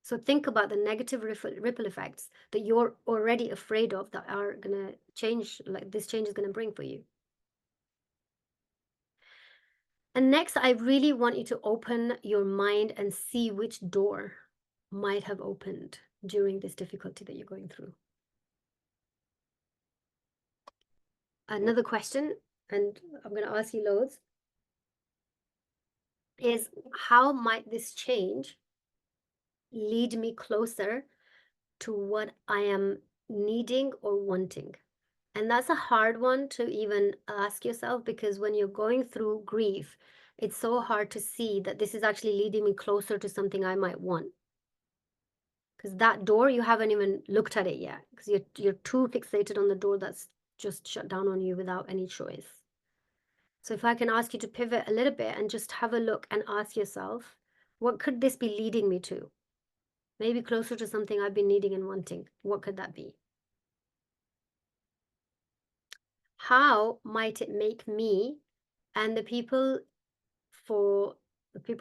So think about the negative ripple effects that you're already afraid of that are going to change, like this change is going to bring for you. And next, I really want you to open your mind and see which door might have opened during this difficulty that you're going through. Another question, and I'm going to ask you loads, is how might this change lead me closer to what I am needing or wanting? And that's a hard one to even ask yourself, because when you're going through grief, it's so hard to see that this is actually leading me closer to something I might want. Because that door, you haven't even looked at it yet, because you're too fixated on the door that's just shut down on you without any choice. So if I can ask you to pivot a little bit and just have a look and ask yourself, what could this be leading me to? Maybe closer to something I've been needing and wanting. What could that be? How might it make me and the people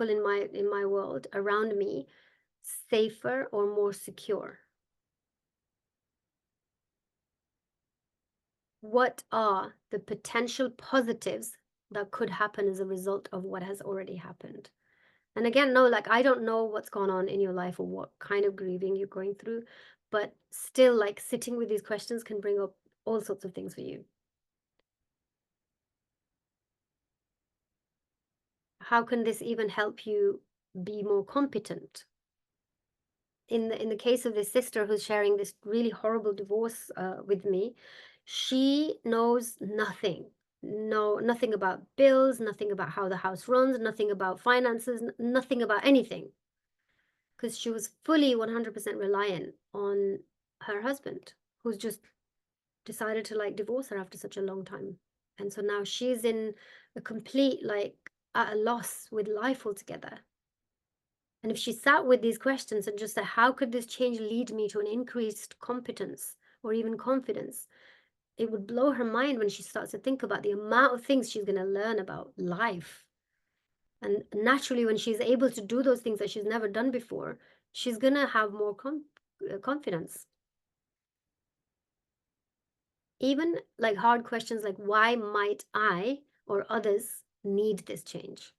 in my world around me safer or more secure? What are the potential positives that could happen as a result of what has already happened? And again, no, like, I don't know what's gone on in your life or what kind of grieving you're going through, but still, like, sitting with these questions can bring up all sorts of things for you. How can this even help you be more competent? In the case of this sister who's sharing this really horrible divorce with me, she knows nothing. Nothing about bills, nothing about how the house runs, nothing about finances, nothing about anything. Because she was fully 100% reliant on her husband, who's just decided to, like, divorce her after such a long time. And so now she's in a complete, like, at a loss with life altogether. And if she sat with these questions and just said, how could this change lead me to an increased competence or even confidence? It would blow her mind when she starts to think about the amount of things she's going to learn about life. And naturally, when she's able to do those things that she's never done before, she's going to have more confidence. Even like hard questions like, why might I or others need this change?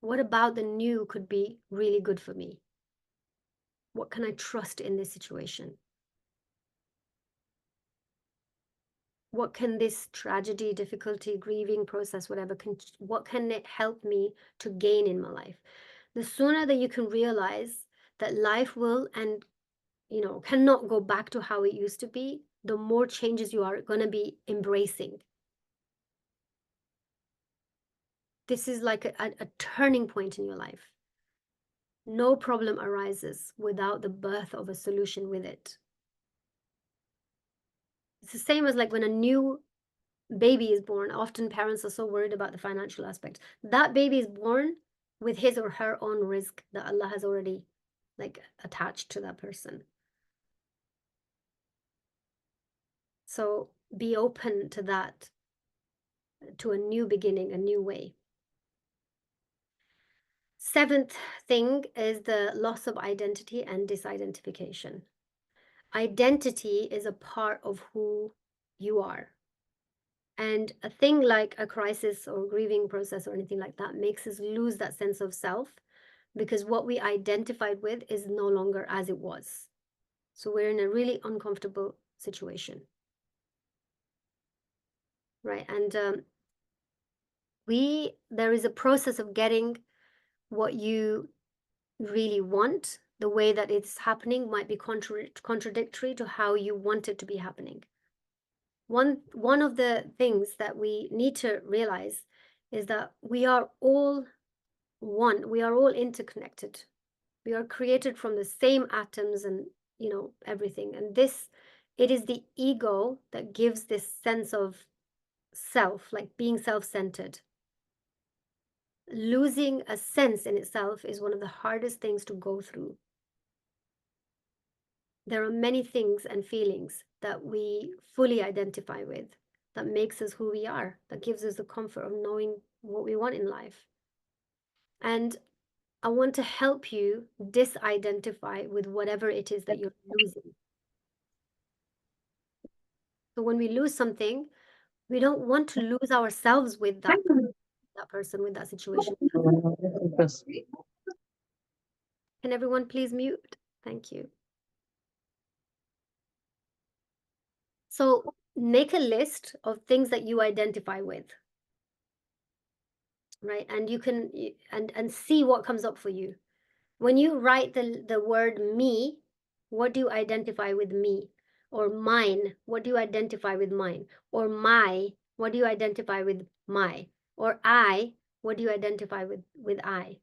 What about the new could be really good for me? What can I trust in this situation? What can this tragedy, difficulty, grieving process, whatever, what can it help me to gain in my life? The sooner that you can realize that life will and, cannot go back to how it used to be, the more changes you are going to be embracing. This is like a turning point in your life. No problem arises without the birth of a solution with it. It's the same as like when a new baby is born. Often parents are so worried about the financial aspect. That baby is born with his or her own risk that Allah has already, like, attached to that person. So be open to that, to a new beginning, a new way. Seventh thing is the loss of identity and disidentification. Identity is a part of who you are. And a thing like a crisis or grieving process or anything like that makes us lose that sense of self, because what we identified with is no longer as it was. So we're in a really uncomfortable situation. Right. And there is a process of getting what you really want. The way that it's happening might be contradictory to how you want it to be happening. One of the things that we need to realize is that we are all one. We are all interconnected. We are created from the same atoms and, everything. And this It is the ego that gives this sense of self, like being self-centered. Losing a sense in itself is one of the hardest things to go through. There are many things and feelings that we fully identify with, that makes us who we are, that gives us the comfort of knowing what we want in life. And I want to help you disidentify with whatever it is that you're losing. So when we lose something, we don't want to lose ourselves with that person, with that situation. Can everyone please mute? Thank you. So make a list of things that you identify with, right? And you can and see what comes up for you. When you write the word me, what do you identify with me? Or mine, what do you identify with mine? Or my, what do you identify with my? Or I, what do you identify with I?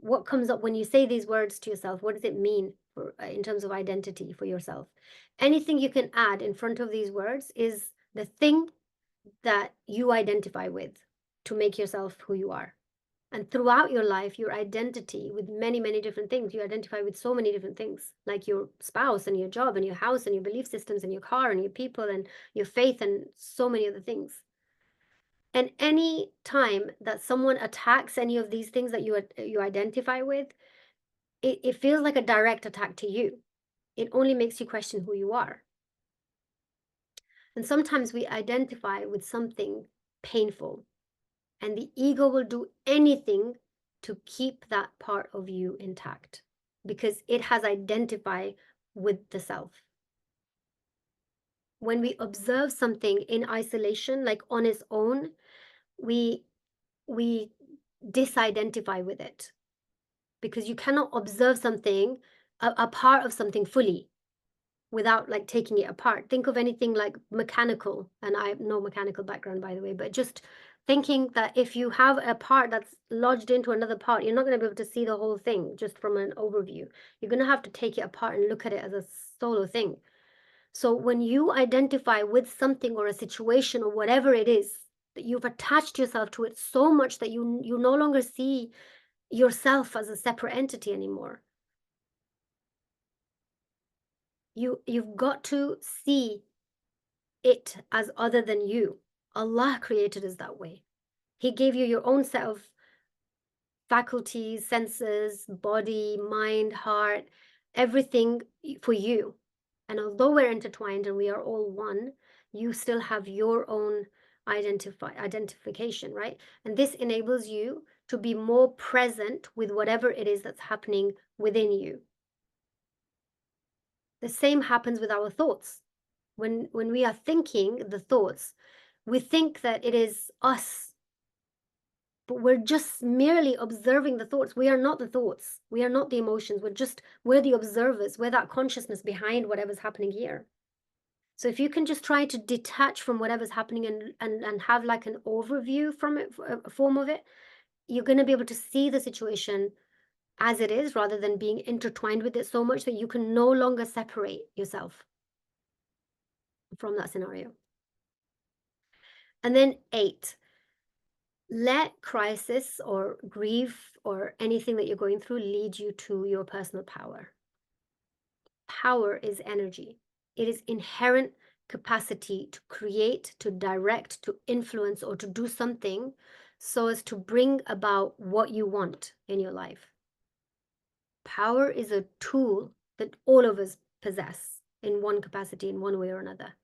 What comes up when you say these words to yourself? What does it mean for, in terms of identity for yourself? Anything you can add in front of these words is the thing that you identify with to make yourself who you are. And throughout your life, your identity with many, many different things, you identify with so many different things, like your spouse and your job and your house and your belief systems and your car and your people and your faith and so many other things. And any time that someone attacks any of these things that you identify with, it feels like a direct attack to you. It only makes you question who you are. And sometimes we identify with something painful, and the ego will do anything to keep that part of you intact because it has identified with the self. When we observe something in isolation, like on its own, we disidentify with it, because you cannot observe something, a part of something fully, without like taking it apart. Think of anything like mechanical, and I have no mechanical background, by the way, but just thinking that if you have a part that's lodged into another part, you're not going to be able to see the whole thing just from an overview. You're going to have to take it apart and look at it as a solo thing. So when you identify with something or a situation or whatever it is, that you've attached yourself to it so much that you no longer see yourself as a separate entity anymore. You've got to see it as other than you. Allah created us that way. He gave you your own set of faculties, senses, body, mind, heart, everything for you. And although we're intertwined and we are all one, you still have your own identification, right? And this enables you to be more present with whatever it is that's happening within you. The same happens with our thoughts. When we are thinking the thoughts, we think that it is us, but we're just merely observing the thoughts. We are not the thoughts. We are not the emotions. We're the observers. We're that consciousness behind whatever's happening here. So if you can just try to detach from whatever's happening and have like an overview from it, a form of it, you're going to be able to see the situation as it is, rather than being intertwined with it so much that you can no longer separate yourself from that scenario. And then 8, let crisis or grief or anything that you're going through lead you to your personal power. Power is energy. It is inherent capacity to create, to direct, to influence, or to do something so as to bring about what you want in your life. Power is a tool that all of us possess in one capacity, in one way or another.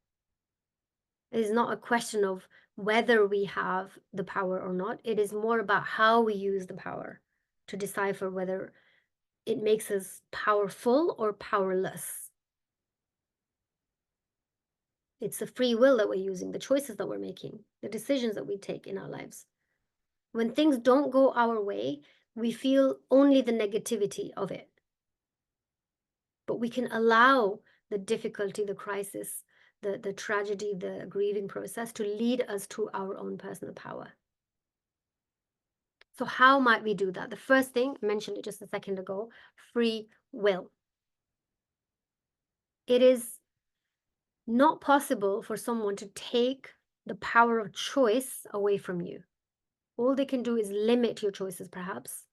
It is not a question of whether we have the power or not. It is more about how we use the power to decipher whether it makes us powerful or powerless. It's the free will that we're using, the choices that we're making, the decisions that we take in our lives. When things don't go our way, we feel only the negativity of it. But we can allow the difficulty, the crisis, the tragedy, the grieving process to lead us to our own personal power. So how might we do that? The first thing, I mentioned it just a second ago, free will. It is not possible for someone to take the power of choice away from you. All they can do is limit your choices, perhaps,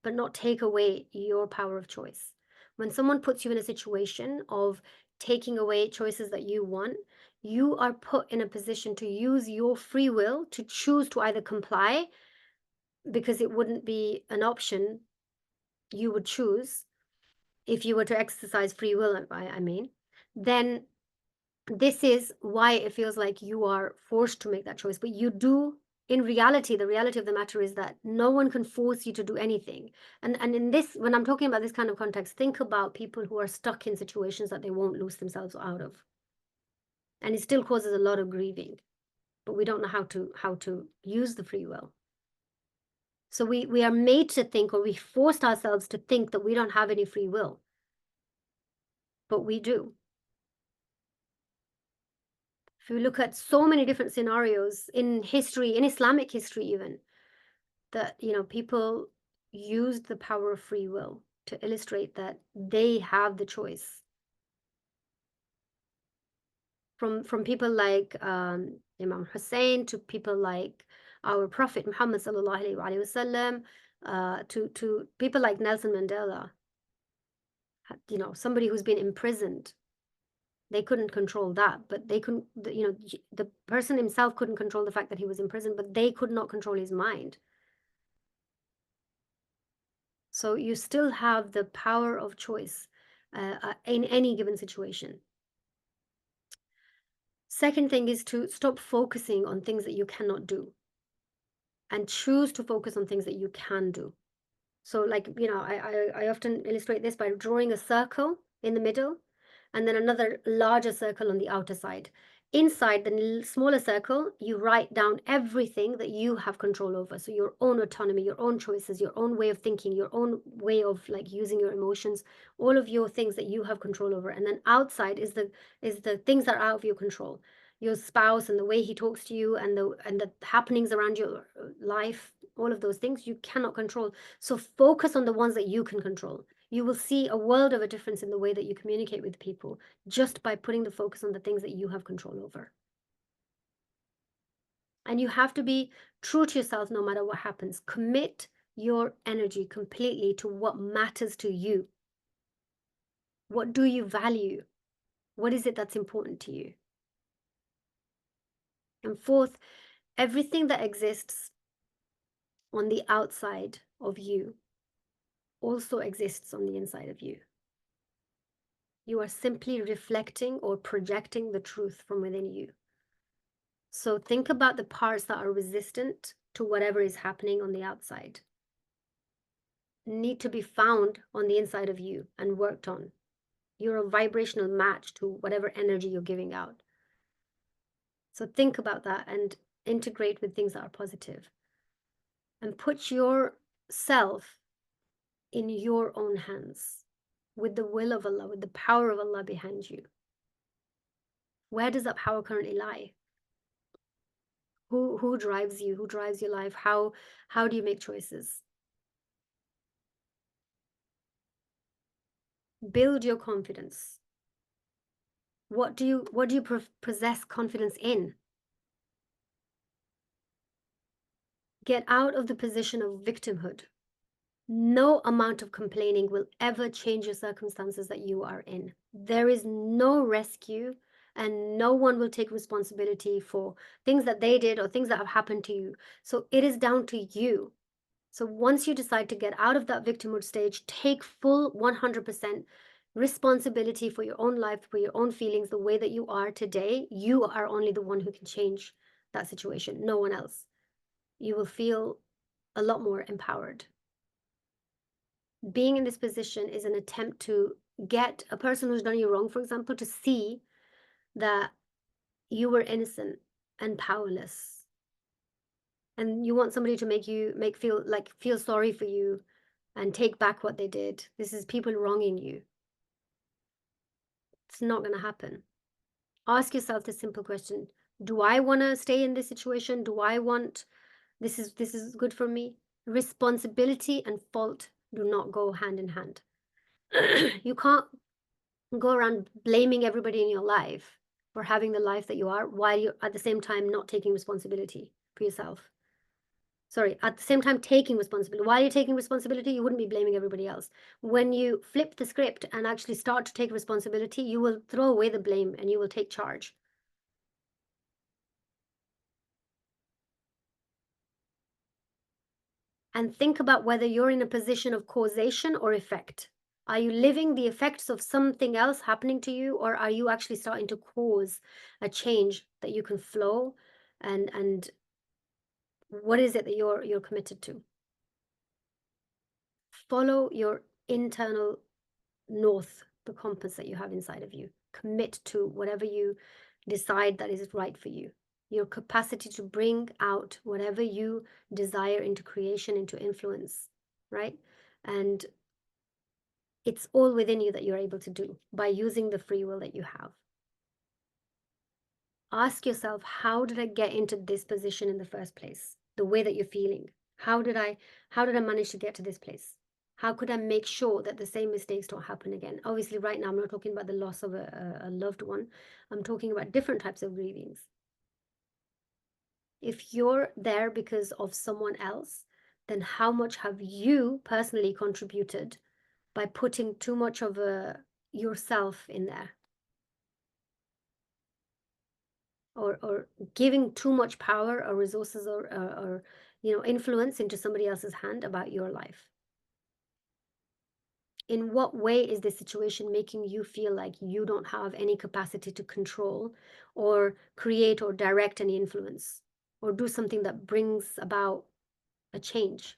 but not take away your power of choice. When someone puts you in a situation of taking away choices that you want, you are put in a position to use your free will to choose to either comply, because it wouldn't be an option you would choose if you were to exercise free will, I mean, then this is why it feels like you are forced to make that choice. But you do, in reality, the reality of the matter is that no one can force you to do anything. And in this, when I'm talking about this kind of context, think about people who are stuck in situations that they won't lose themselves out of. And it still causes a lot of grieving, but we don't know how to use the free will. So we are made to think, or we forced ourselves to think, that we don't have any free will. But we do. If you look at so many different scenarios in history, in Islamic history even, that, you know, people used the power of free will to illustrate that they have the choice. From people like Imam Hussein, to people like our Prophet Muhammad sallallahu alaihi wasallam, to people like Nelson Mandela, you know, somebody who's been imprisoned. They couldn't control that, but they couldn't, you know, the person himself couldn't control the fact that he was in prison, but they could not control his mind. So you still have the power of choice in any given situation. Second thing is to stop focusing on things that you cannot do and choose to focus on things that you can do. So, like, you know, I often illustrate this by drawing a circle in the middle and then another larger circle on the outer side. Inside the smaller circle, you write down everything that you have control over. So your own autonomy, your own choices, your own way of thinking, your own way of like using your emotions, all of your things that you have control over. And then outside is the things that are out of your control. Your spouse and the way he talks to you, and the happenings around your life, all of those things you cannot control. So focus on the ones that you can control. You will see a world of a difference in the way that you communicate with people just by putting the focus on the things that you have control over. And you have to be true to yourself no matter what happens. Commit your energy completely to what matters to you. What do you value? What is it that's important to you? And fourth, everything that exists on the outside of you also exists on the inside of you. You are simply reflecting or projecting the truth from within you. So think about the parts that are resistant to whatever is happening on the outside. Need to be found on the inside of you and worked on. You're a vibrational match to whatever energy you're giving out. So think about that and integrate with things that are positive. And put yourself in your own hands with the will of Allah, with the power of Allah behind you. Where does that power currently lie? Who drives you? Who drives your life? How do you make choices? Build your confidence. What do you possess confidence in? Get out of the position of victimhood. No amount of complaining will ever change your circumstances that you are in. There is no rescue, and no one will take responsibility for things that they did or things that have happened to you. So it is down to you. So once you decide to get out of that victimhood stage, take full 100% responsibility for your own life, for your own feelings, the way that you are today. You are only the one who can change that situation, no one else. You will feel a lot more empowered. Being in this position is an attempt to get a person who's done you wrong, for example, to see that you were innocent and powerless. And you want somebody to feel sorry for you and take back what they did. This is people wronging you. It's not going to happen. Ask yourself the simple question: do I want to stay in this situation? Do I want this is good for me? Responsibility and fault do not go hand in hand. You can't go around blaming everybody in your life for having the life that you are, while you're at the same time not taking responsibility for yourself. Sorry, at the same time taking responsibility. While you're taking responsibility, you wouldn't be blaming everybody else. When you flip the script and actually start to take responsibility, you will throw away the blame and you will take charge. And think about whether you're in a position of causation or effect. Are you living the effects of something else happening to you, or are you actually starting to cause a change that you can flow? And what is it that you're committed to? Follow your internal north, the compass that you have inside of you. Commit to whatever you decide that is right for you. Your capacity to bring out whatever you desire into creation, into influence, right? And it's all within you that you're able to do by using the free will that you have. Ask yourself, how did I get into this position in the first place? The way that you're feeling. How did I manage to get to this place? How could I make sure that the same mistakes don't happen again? Obviously, right now, I'm not talking about the loss of a loved one. I'm talking about different types of grievings. If you're there because of someone else, then how much have you personally contributed by putting too much of yourself in there? Or giving too much power or resources or influence into somebody else's hand about your life? In what way is this situation making you feel like you don't have any capacity to control or create or direct any influence or do something that brings about a change?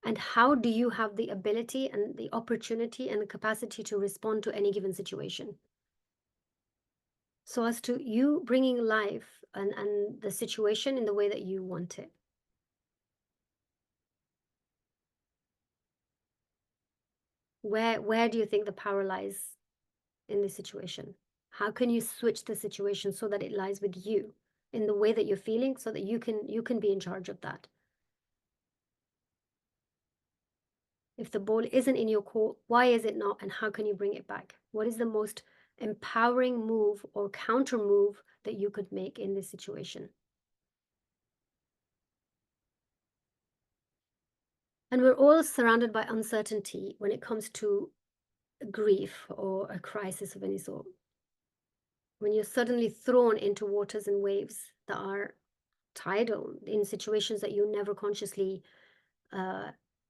And how do you have the ability and the opportunity and the capacity to respond to any given situation? So as to you bringing life and the situation in the way that you want it. Where do you think the power lies in this situation? How can you switch the situation so that it lies with you in the way that you're feeling, so that you can be in charge of that? If the ball isn't in your court, why is it not, and how can you bring it back? What is the most empowering move or counter move that you could make in this situation? And we're all surrounded by uncertainty when it comes to grief or a crisis of any sort. When you're suddenly thrown into waters and waves that are tidal, in situations that you never consciously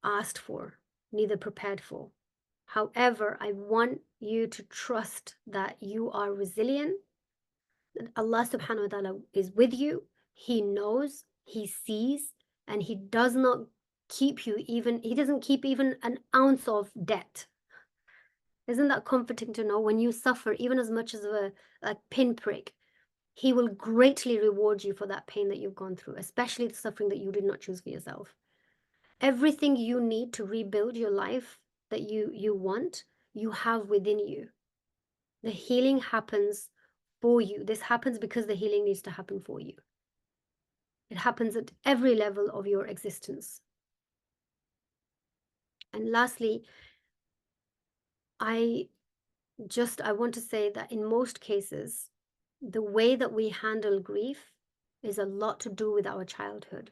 asked for, neither prepared for. However, I want you to trust that you are resilient, that Allah subhanahu wa ta'ala is with you. He knows, He sees, and He does not keep you even, He doesn't keep even an ounce of debt. Isn't that comforting to know? When you suffer even as much as a pinprick, He will greatly reward you for that pain that you've gone through, especially the suffering that you did not choose for yourself. Everything you need to rebuild your life that you want, you have within you. The healing happens for you. This happens because the healing needs to happen for you. It happens at every level of your existence. And lastly, I want to say that in most cases, the way that we handle grief is a lot to do with our childhood.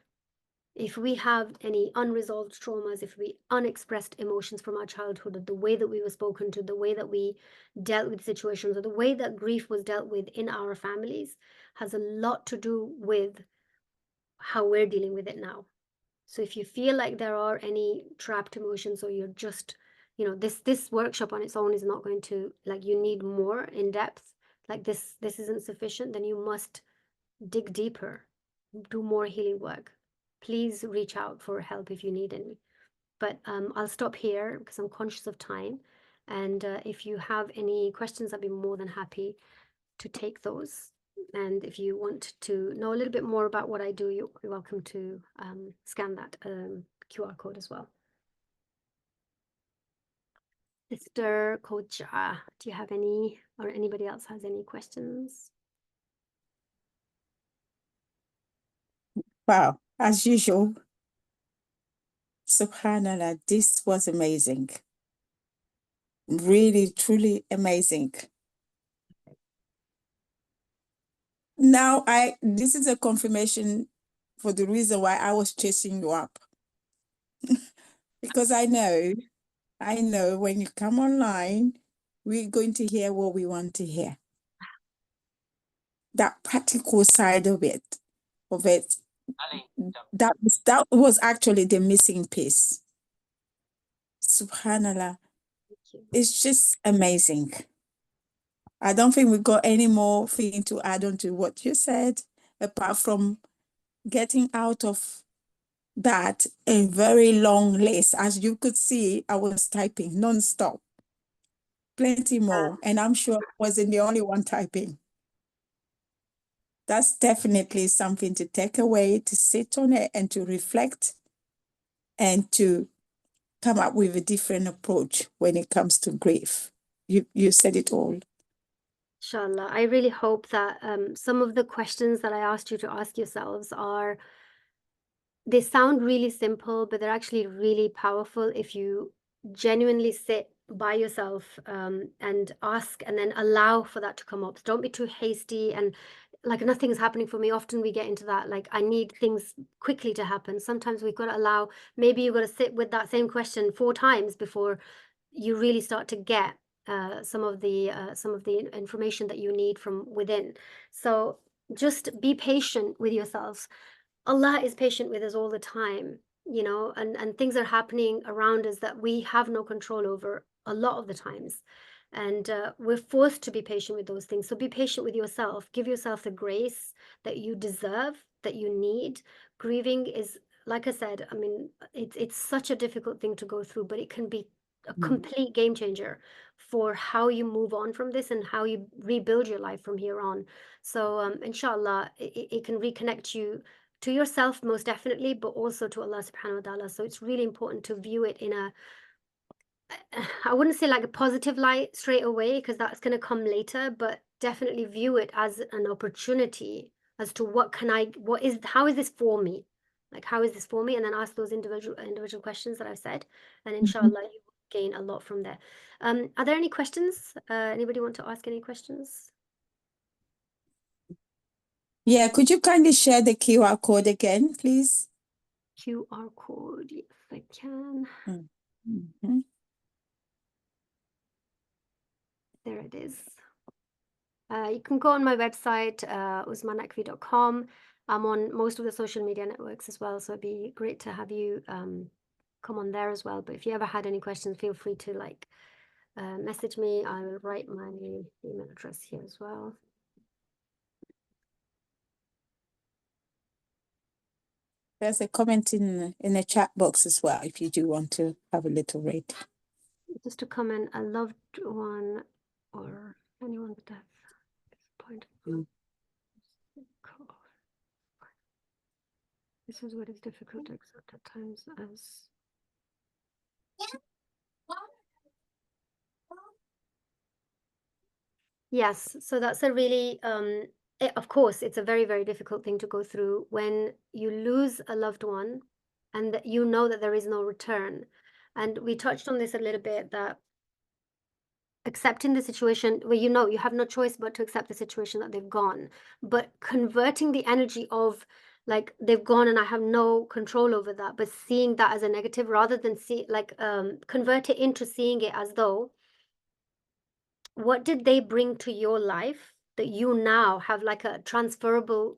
If we have any unresolved traumas, if we unexpressed emotions from our childhood, or the way that we were spoken to, the way that we dealt with situations, or the way that grief was dealt with in our families, has a lot to do with how we're dealing with it now. So if you feel like there are any trapped emotions, or you're just, this workshop on its own is not going to, like, you need more in depth, like this isn't sufficient, then you must dig deeper, do more healing work. Please reach out for help if you need any. But I'll stop here because I'm conscious of time. And if you have any questions, I'd be more than happy to take those. And if you want to know a little bit more about what I do, you're welcome to scan that QR code as well. Sister Koja, do you have any, or anybody else has any questions? Wow, as usual, subhanallah, this was amazing. Really, truly amazing. Now, this is a confirmation for the reason why I was chasing you up. Because I know when you come online, we're going to hear what we want to hear. That practical side of it, that was actually the missing piece. Subhanallah. It's just amazing. I don't think we got any more thing to add on to what you said, apart from getting out of that a very long list. As you could see, I was typing non-stop. Plenty more. And I'm sure I wasn't the only one typing. That's definitely something to take away, to sit on it and to reflect and to come up with a different approach when it comes to grief. You said it all. Inshallah. I really hope that some of the questions that I asked you to ask yourselves they sound really simple, but they're actually really powerful if you genuinely sit by yourself and ask and then allow for that to come up. Don't be too hasty and like nothing's happening for me. Often we get into that, like I need things quickly to happen. Sometimes we've got to allow, maybe you've got to sit with that same question 4 times before you really start to get some of the information that you need from within. So just be patient with yourselves. Allah is patient with us all the time, you know, and things are happening around us that we have no control over a lot of the times. And we're forced to be patient with those things. So be patient with yourself. Give yourself the grace that you deserve, that you need. Grieving is, like I said, I mean, it's such a difficult thing to go through, but it can be a complete game changer for how you move on from this and how you rebuild your life from here on. So inshallah, it can reconnect you to yourself most definitely, but also to Allah subhanahu wa ta'ala. So it's really important to view it in a, I wouldn't say like a positive light straight away, because that's going to come later, but definitely view it as an opportunity as to how is this for me? Like, how is this for me? And then ask those individual questions that I've said. And inshallah, you will gain a lot from there. Are there any questions? Anybody want to ask any questions? Yeah, could you kindly share the QR code again, please? QR code, yes, I can. Mm-hmm. There it is. You can go on my website, uzmanaqvi.com. I'm on most of the social media networks as well, so it'd be great to have you come on there as well. But if you ever had any questions, feel free to message me. I'll write my email address here as well. There's a comment in the chat box as well, if you do want to have a little read. Just to comment, a loved one or anyone with death is point. This is what is difficult to accept at times as yes, so that's a really of course it's a very, very difficult thing to go through when you lose a loved one and that you know that there is no return. And we touched on this a little bit, that accepting the situation where you know you have no choice but to accept the situation that they've gone, but converting the energy of like they've gone and I have no control over that, but seeing that as a negative rather than convert it into seeing it as though, what did they bring to your life that you now have like a transferable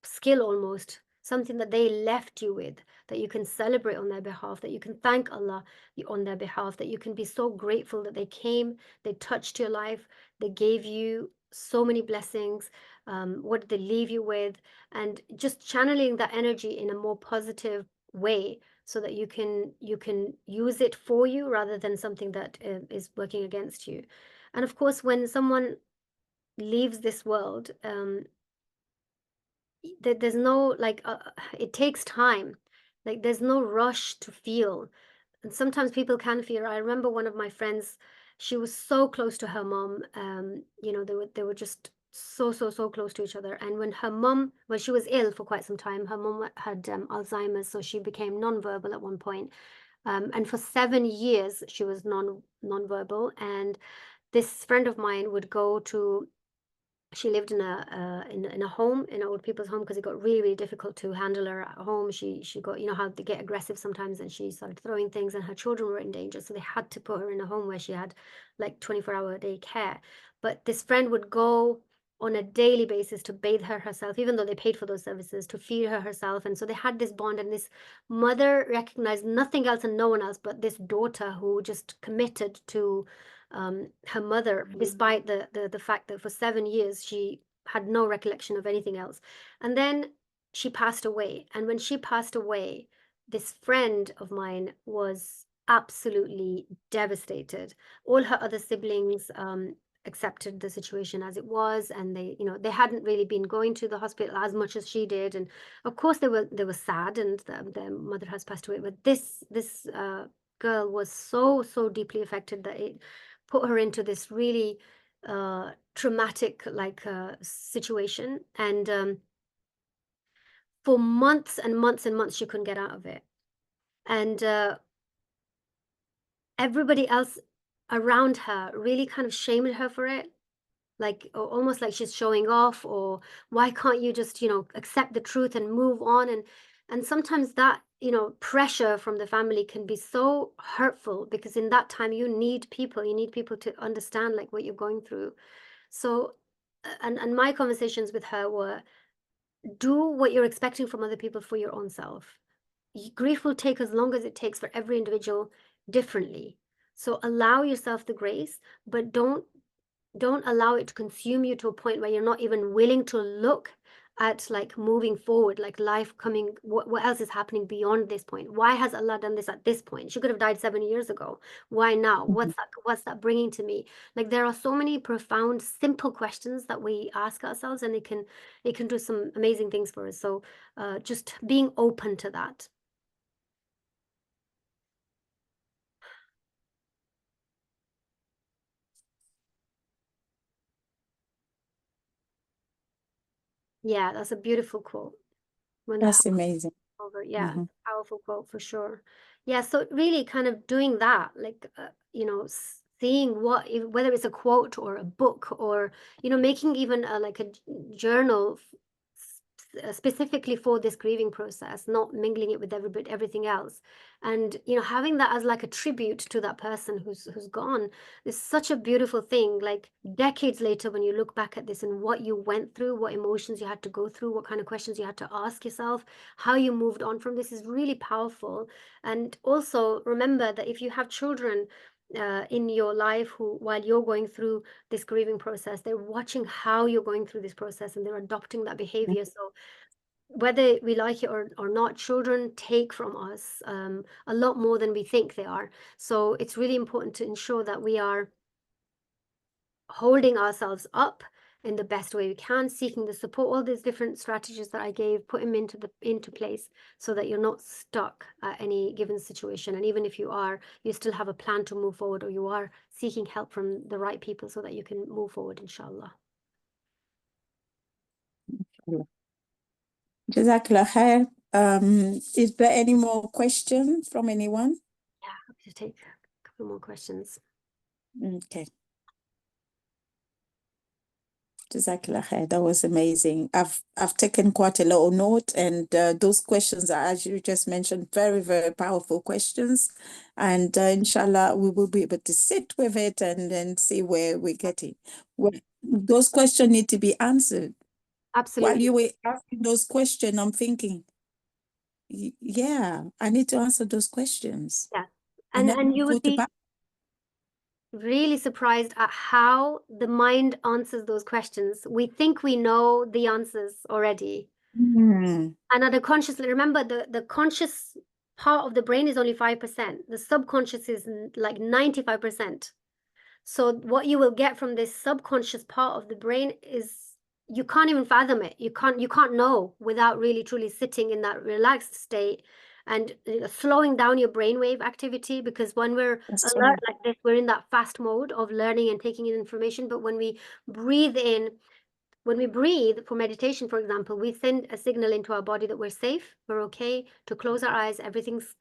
skill, almost something that they left you with, that you can celebrate on their behalf, that you can thank Allah on their behalf, that you can be so grateful that they came, they touched your life, they gave you so many blessings. What did they leave you with? And just channeling that energy in a more positive way so that you can use it for you rather than something that is working against you. And of course, when someone leaves this world, there's no it takes time. Like there's no rush to feel. And sometimes people can feel. I remember one of my friends, she was so close to her mom. You know, they were just so close to each other. And when she was ill for quite some time, her mom had Alzheimer's, so she became non-verbal at one point. And for 7 years, she was non-verbal. And this friend of mine would go to, she lived in a home, in an old people's home, because it got really, really difficult to handle her at home. She got, you know how they get aggressive sometimes, and she started throwing things, and her children were in danger. So they had to put her in a home where she had like 24-hour-a-day care. But this friend would go on a daily basis to bathe her herself, even though they paid for those services, to feed her herself. And so they had this bond, and this mother recognized nothing else and no one else but this daughter who just committed to her mother, despite the fact that for 7 years she had no recollection of anything else. And then she passed away. And when she passed away, this friend of mine was absolutely devastated. All her other siblings accepted the situation as it was, and they hadn't really been going to the hospital as much as she did. And of course they were sad, and their mother has passed away. But this girl was so deeply affected that it put her into this really traumatic situation. And for months and months and months she couldn't get out of it. And everybody else around her really kind of shamed her for it, like almost like she's showing off, or why can't you just accept the truth and move on. And sometimes that pressure from the family can be so hurtful, because in that time you need people to understand like what you're going through. So and my conversations with her were, do what you're expecting from other people for your own self. Grief will take as long as it takes for every individual differently. So allow yourself the grace, but don't allow it to consume you to a point where you're not even willing to look at like moving forward, like life coming, what else is happening beyond this point. Why has Allah done this at this point? She could have died 7 years ago. Why now? What's that bringing to me? Like, there are so many profound, simple questions that we ask ourselves, and it can do some amazing things for us. So just being open to that. Yeah, that's a beautiful quote. When the That's amazing. over, yeah, Mhm. powerful quote for sure. Yeah, so really kind of doing that, like seeing whether it's a quote or a book, or making even like a journal specifically for this grieving process, not mingling it with everything else. And having that as like a tribute to that person who's gone is such a beautiful thing. Like, decades later, when you look back at this and what you went through, what emotions you had to go through, what kind of questions you had to ask yourself, how you moved on from this, is really powerful. And also remember that if you have children in your life who, while you're going through this grieving process, they're watching how you're going through this process, and they're adopting that behavior. So whether we like it or not, children take from us a lot more than we think they are. So it's really important to ensure that we are holding ourselves up in the best way we can, seeking the support, all these different strategies that I gave, put them into place, so that you're not stuck at any given situation. And even if you are, you still have a plan to move forward, or you are seeking help from the right people so that you can move forward, inshallah. Jazakallah khair. Is there any more questions from anyone? Yeah, happy to take a couple more questions. Okay. Jazakallah khair. That was amazing. I've taken quite a lot of note, and those questions are, as you just mentioned, very, very powerful questions. And inshallah, we will be able to sit with it and then see where we're getting. Those questions need to be answered. While Absolutely. you were asking those questions, I'm thinking, yeah, I need to answer those questions. Yeah. And then And you go would to be back. really surprised at how the mind answers those questions. We think we know the answers already. Mm. And at a consciously, remember, the conscious part of the brain is only 5%. The subconscious is like 95%. So what you will get from this subconscious part of the brain is, you can't even fathom it. You can't know without really truly sitting in that relaxed state and slowing down your brainwave activity. Because when we're That's alert right. like this, we're in that fast mode of learning and taking in information. But when we breathe in, when we breathe for meditation, for example, we send a signal into our body that we're safe, we're okay, to close our eyes, everything's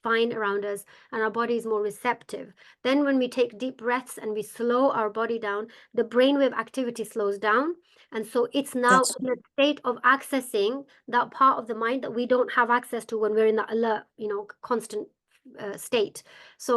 fine around us, and our body is more receptive. Then when we take deep breaths and we slow our body down, the brainwave activity slows down. And so it's now That's in a state of accessing that part of the mind that we don't have access to when we're in that alert, constant state. So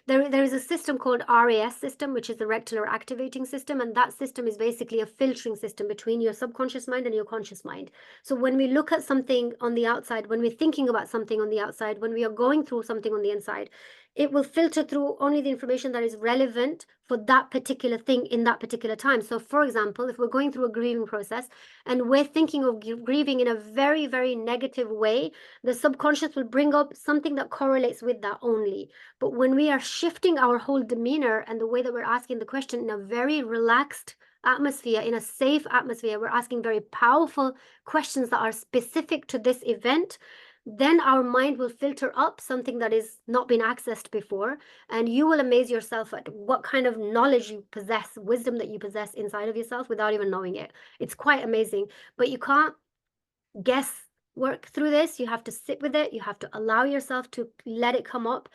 there is a system called RAS system, which is the reticular activating system, and that system is basically a filtering system between your subconscious mind and your conscious mind. So when we look at something on the outside, when we're thinking about something on the outside, when we are going through something on the inside, it will filter through only the information that is relevant for that particular thing in that particular time. So for example, if we're going through a grieving process and we're thinking of grieving in a very, very negative way, the subconscious will bring up something that correlates with that only. But when we are shifting our whole demeanor and the way that we're asking the question in a very relaxed atmosphere, in a safe atmosphere, we're asking very powerful questions that are specific to this event, then our mind will filter up something that is not been accessed before, and you will amaze yourself at what kind of knowledge you possess, wisdom that you possess inside of yourself without even knowing it. It's quite amazing. But you can't guess work through this. You have to sit with it. You have to allow yourself to let it come up.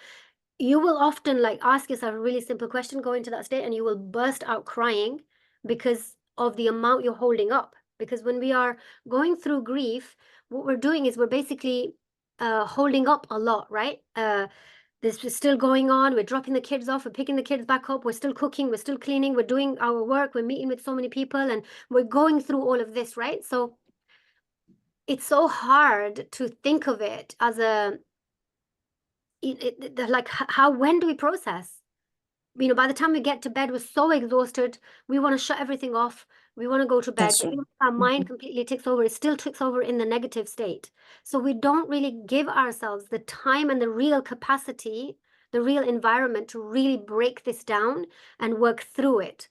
You will often ask yourself a really simple question, go into that state, and you will burst out crying because of the amount you're holding up. Because when we are going through grief, what we're doing is we're basically holding up a lot, right? This is still going on. We're dropping the kids off. We're picking the kids back up. We're still cooking. We're still cleaning. We're doing our work. We're meeting with so many people, and we're going through all of this, right? So it's so hard to think of it as when do we process? By the time we get to bed, we're so exhausted. We want to shut everything off. We want to go to bed. right. Even if our mind completely takes over, it still takes over in the negative state. So we don't really give ourselves the time and the real capacity, the real environment to really break this down and work through it.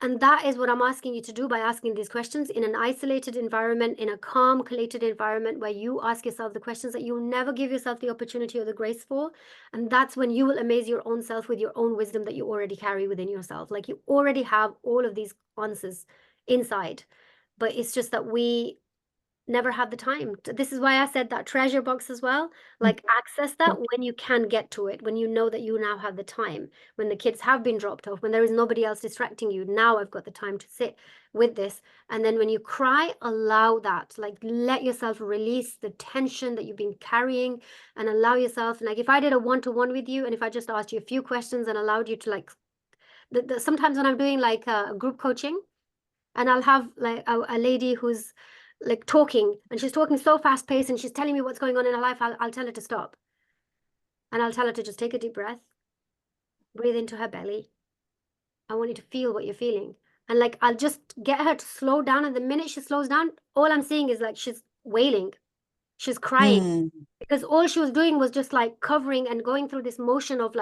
And that is what I'm asking you to do by asking these questions in an isolated environment, in a calm, collated environment where you ask yourself the questions that you'll never give yourself the opportunity or the grace for. And that's when you will amaze your own self with your own wisdom that you already carry within yourself. Like you already have all of these answers inside. But it's just that we never had the time. This is why I said that treasure box as well. Access that when you can get to it, when you know that you now have the time, when the kids have been dropped off, when there is nobody else distracting you. Now I've got the time to sit with this. And then when you cry, allow that. Let yourself release the tension that you've been carrying and allow yourself. If I did a one-to-one with you, and if I just asked you a few questions and allowed you to sometimes when I'm doing a group coaching, and I'll have a lady who's talking, and she's talking so fast paced and she's telling me what's going on in her life, I'll tell her to stop. And I'll tell her to just take a deep breath, breathe into her belly. I want you to feel what you're feeling. And I'll just get her to slow down. And the minute she slows down, all I'm seeing is she's wailing. She's crying. Because all she was doing was just covering and going through this motion of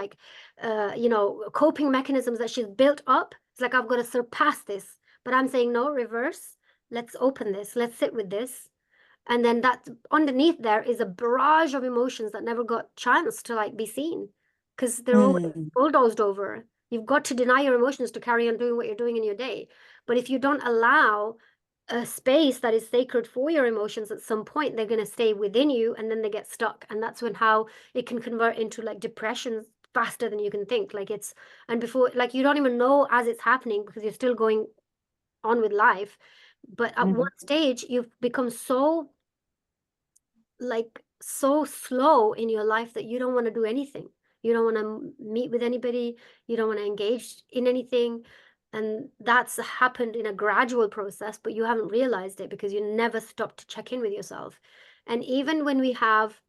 coping mechanisms that she's built up. It's I've got to surpass this. But I'm saying, no, reverse. Let's open this. Let's sit with this. And then that underneath there is a barrage of emotions that never got chance to be seen because they're always bulldozed over. You've got to deny your emotions to carry on doing what you're doing in your day. But if you don't allow a space that is sacred for your emotions, at some point they're going to stay within you and then they get stuck. And that's how it can convert into depression faster than you can think. And before, you don't even know as it's happening because you're still going on with life. But at one stage, you've become so slow in your life that you don't want to do anything. You don't want to meet with anybody. You don't want to engage in anything. And that's happened in a gradual process, but you haven't realized it because you never stopped to check in with yourself. And even when we have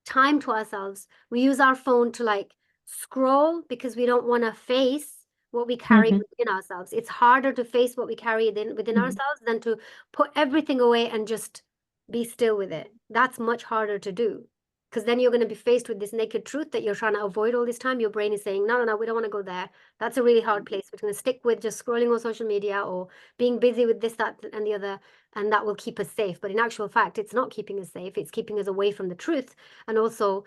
time to ourselves, we use our phone to scroll because we don't want to face what we carry within ourselves. It's harder to face what we carry within ourselves than to put everything away and just be still with it. That's much harder to do because then you're going to be faced with this naked truth that you're trying to avoid all this time. Your brain is saying, no, we don't want to go there. That's a really hard place. We're going to stick with just scrolling on social media or being busy with this, that, and the other, and that will keep us safe. But in actual fact, it's not keeping us safe. It's keeping us away from the truth and also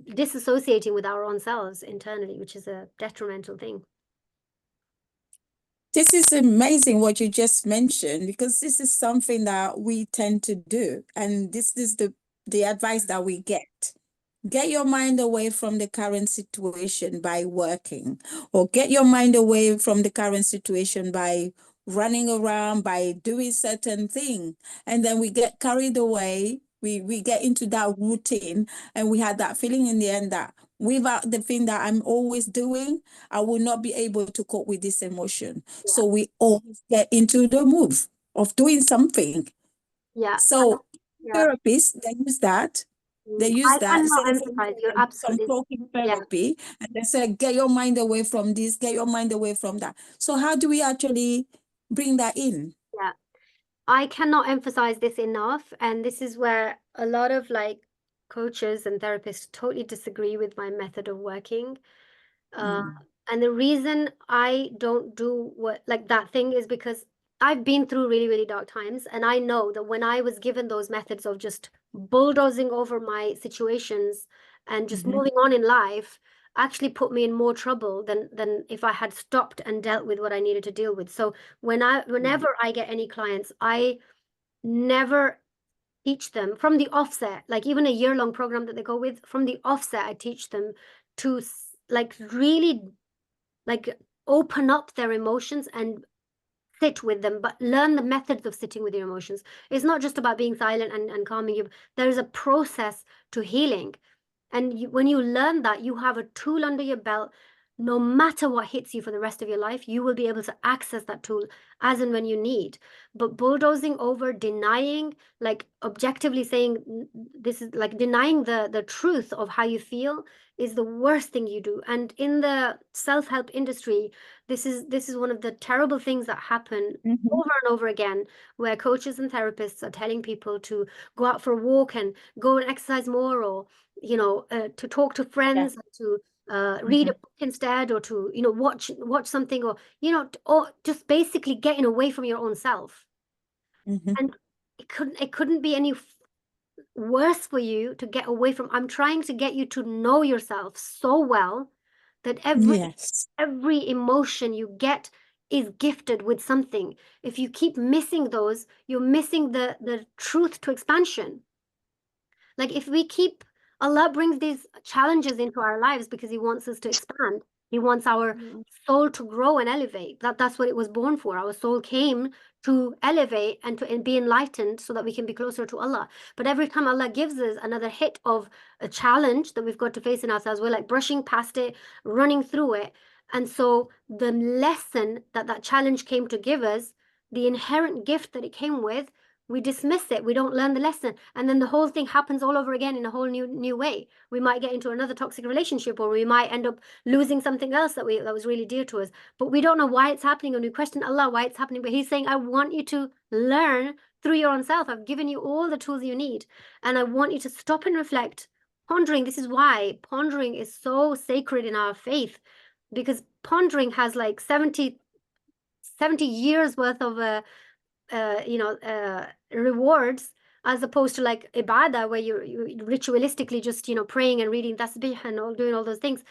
disassociating with our own selves internally, which is a detrimental thing. This is amazing what you just mentioned, because this is something that we tend to do. And this is the advice that we get. get your mind away from the current situation by working, or get your mind away from the current situation by running around, by doing certain thing. And then we get carried away. We get into that routine, and we had that feeling in the end that without the thing that I'm always doing, I will not be able to cope with this emotion. Yeah. So we always get into the move of doing something. Yeah. So Yeah. therapists, they use that. They use I that. cannot Say emphasize. You're some absolutely. talking Yeah. therapy, and they say, get your mind away from this, get your mind away from that. So how do we actually bring that in? Yeah. I cannot emphasize this enough. And this is where a lot of like coaches and therapists totally disagree with my method of working. And the reason I don't do what like that thing is because I've been through really, really dark times. And I know that when I was given those methods of just bulldozing over my situations and just moving on in life, actually put me in more trouble than if I had stopped and dealt with what I needed to deal with. So whenever I get any clients, I never teach them from the offset, like even a year-long program that they go with, from the offset, I teach them to like really like open up their emotions and sit with them, but learn the methods of sitting with your emotions. It's not just about being silent and calming you. There is a process to healing. And when you learn that, you have a tool under your belt. No matter what hits you for the rest of your life, you will be able to access that tool as and when you need. But bulldozing over, denying, like objectively saying this is like denying the truth of how you feel is the worst thing you do. And in the self-help industry, this is one of the terrible things that happen over and over again, where coaches and therapists are telling people to go out for a walk and go and exercise more, or to talk to friends, to read a book instead, or to watch something, or or just basically getting away from your own self. And it couldn't be any worse for you to get away from. I'm trying to get you to know yourself so well that every emotion you get is gifted with something. If you keep missing those, you're missing the truth to expansion. Like if we keep, Allah brings these challenges into our lives because He wants us to expand. He wants our soul to grow and elevate. That's what it was born for. Our soul came to elevate and to be enlightened so that we can be closer to Allah. But every time Allah gives us another hit of a challenge that we've got to face in ourselves, we're like brushing past it, running through it. And so the lesson that challenge came to give us, the inherent gift that it came with, we dismiss it, we don't learn the lesson, and then the whole thing happens all over again in a whole new way. We might get into another toxic relationship, or we might end up losing something else that was really dear to us, but we don't know why it's happening, and we question Allah why it's happening. But He's saying, I want you to learn through your own self. I've given you all the tools you need, and I want you to stop and reflect. Pondering, this is why pondering is so sacred in our faith, because pondering has like 70 years worth of rewards, as opposed to like ibadah, where you ritualistically just praying and reading tasbih and doing all those things.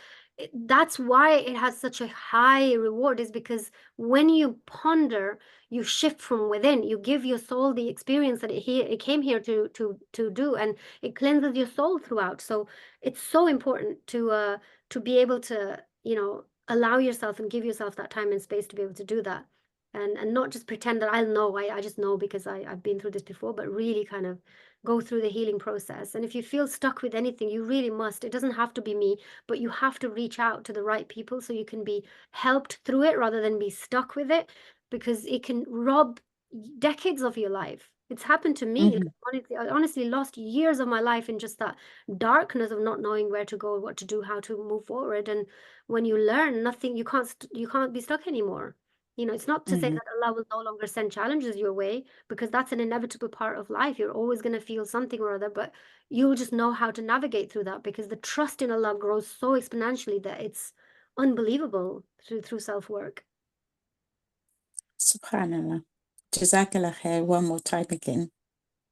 That's why it has such a high reward, is because when you ponder, you shift from within. You give your soul the experience that it came here to do, and it cleanses your soul throughout. So it's so important to be able to allow yourself and give yourself that time and space to be able to do that. And not just pretend that I'll know, I just know because I've been through this before, but really kind of go through the healing process. And if you feel stuck with anything, you really must. It doesn't have to be me, but you have to reach out to the right people so you can be helped through it rather than be stuck with it, because it can rob decades of your life. It's happened to me. Honestly, I honestly lost years of my life in just that darkness of not knowing where to go, what to do, how to move forward. And when you learn nothing, you can't be stuck anymore. It's not to say that Allah will no longer send challenges your way, because that's an inevitable part of life. You're always going to feel something or other, but you'll just know how to navigate through that, because the trust in Allah grows so exponentially that it's unbelievable through self-work. Subhanallah. Jazakallah khair one more time again.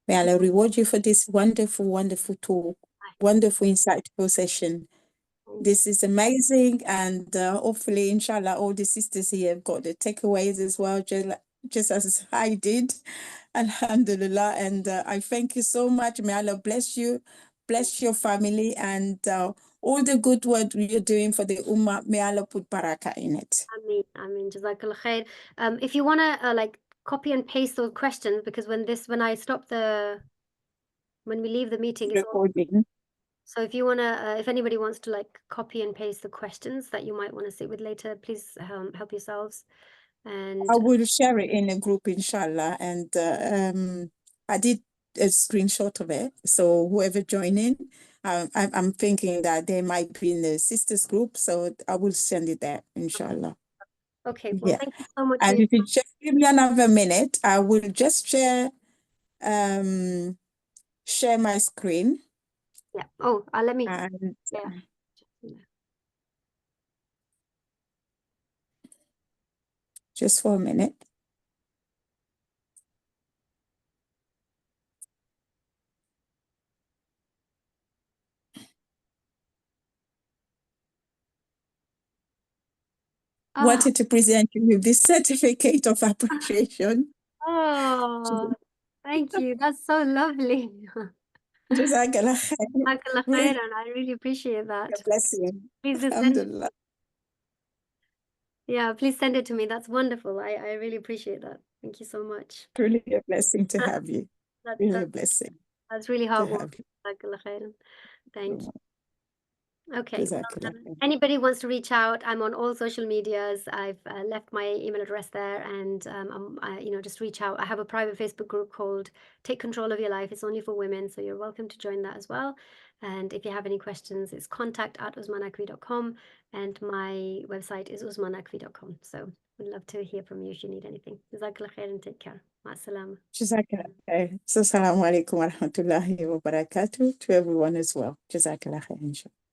May Allah reward you for this wonderful, wonderful talk, wonderful, insightful session. This is amazing, and hopefully, inshallah, all the sisters here have got the takeaways as well, just as I did. Alhamdulillah, and I thank you so much. May Allah bless you bless your family, and all the good work you're doing for the Ummah. May Allah put barakah in it. Ameen, Jazakallah khair. If you want to like copy and paste those questions, because when we leave the meeting, it's all. Recording. So if you want to, if anybody wants to like copy and paste the questions that you might want to sit with later, please help yourselves. And I will share it in a group, inshallah. And I did a screenshot of it. So whoever join in, I'm thinking that they might be in the sisters group. So I will send it there, inshallah. okay, well, Yeah. thank you so much. And if you just give me another minute, I will just share my screen. Yeah. Oh, let me. And Yeah. just for a minute. Wanted to present you with this certificate of appreciation. Oh, thank you. That's so lovely. Jazakallah khair. Jazakallah Really khairan. I really appreciate that. a blessing. Please just Alhamdulillah. yeah, please send it to me. That's wonderful. I really appreciate that. Thank you so much. Really a blessing to have you. Really a blessing That's really to heartwarming. have you. Jazakallah khairan. Thank you. Okay, Jazakallah khair. anybody wants to reach out, I'm on all social medias. I've left my email address there, and just reach out. I have a private Facebook group called Take Control of Your Life. It's only for women, so you're welcome to join that as well. And if you have any questions, it's contact@uzmanaqvi.com, and my website is uzmanaqvi.com. So we'd love to hear from you if you need anything. Jazakallah khair and take care. Ma'as-salama. Jazakallah khair. So, assalamu alaikum wa rahmatullahi wa barakatuh to everyone as well. Jazakallah khair, inshallah.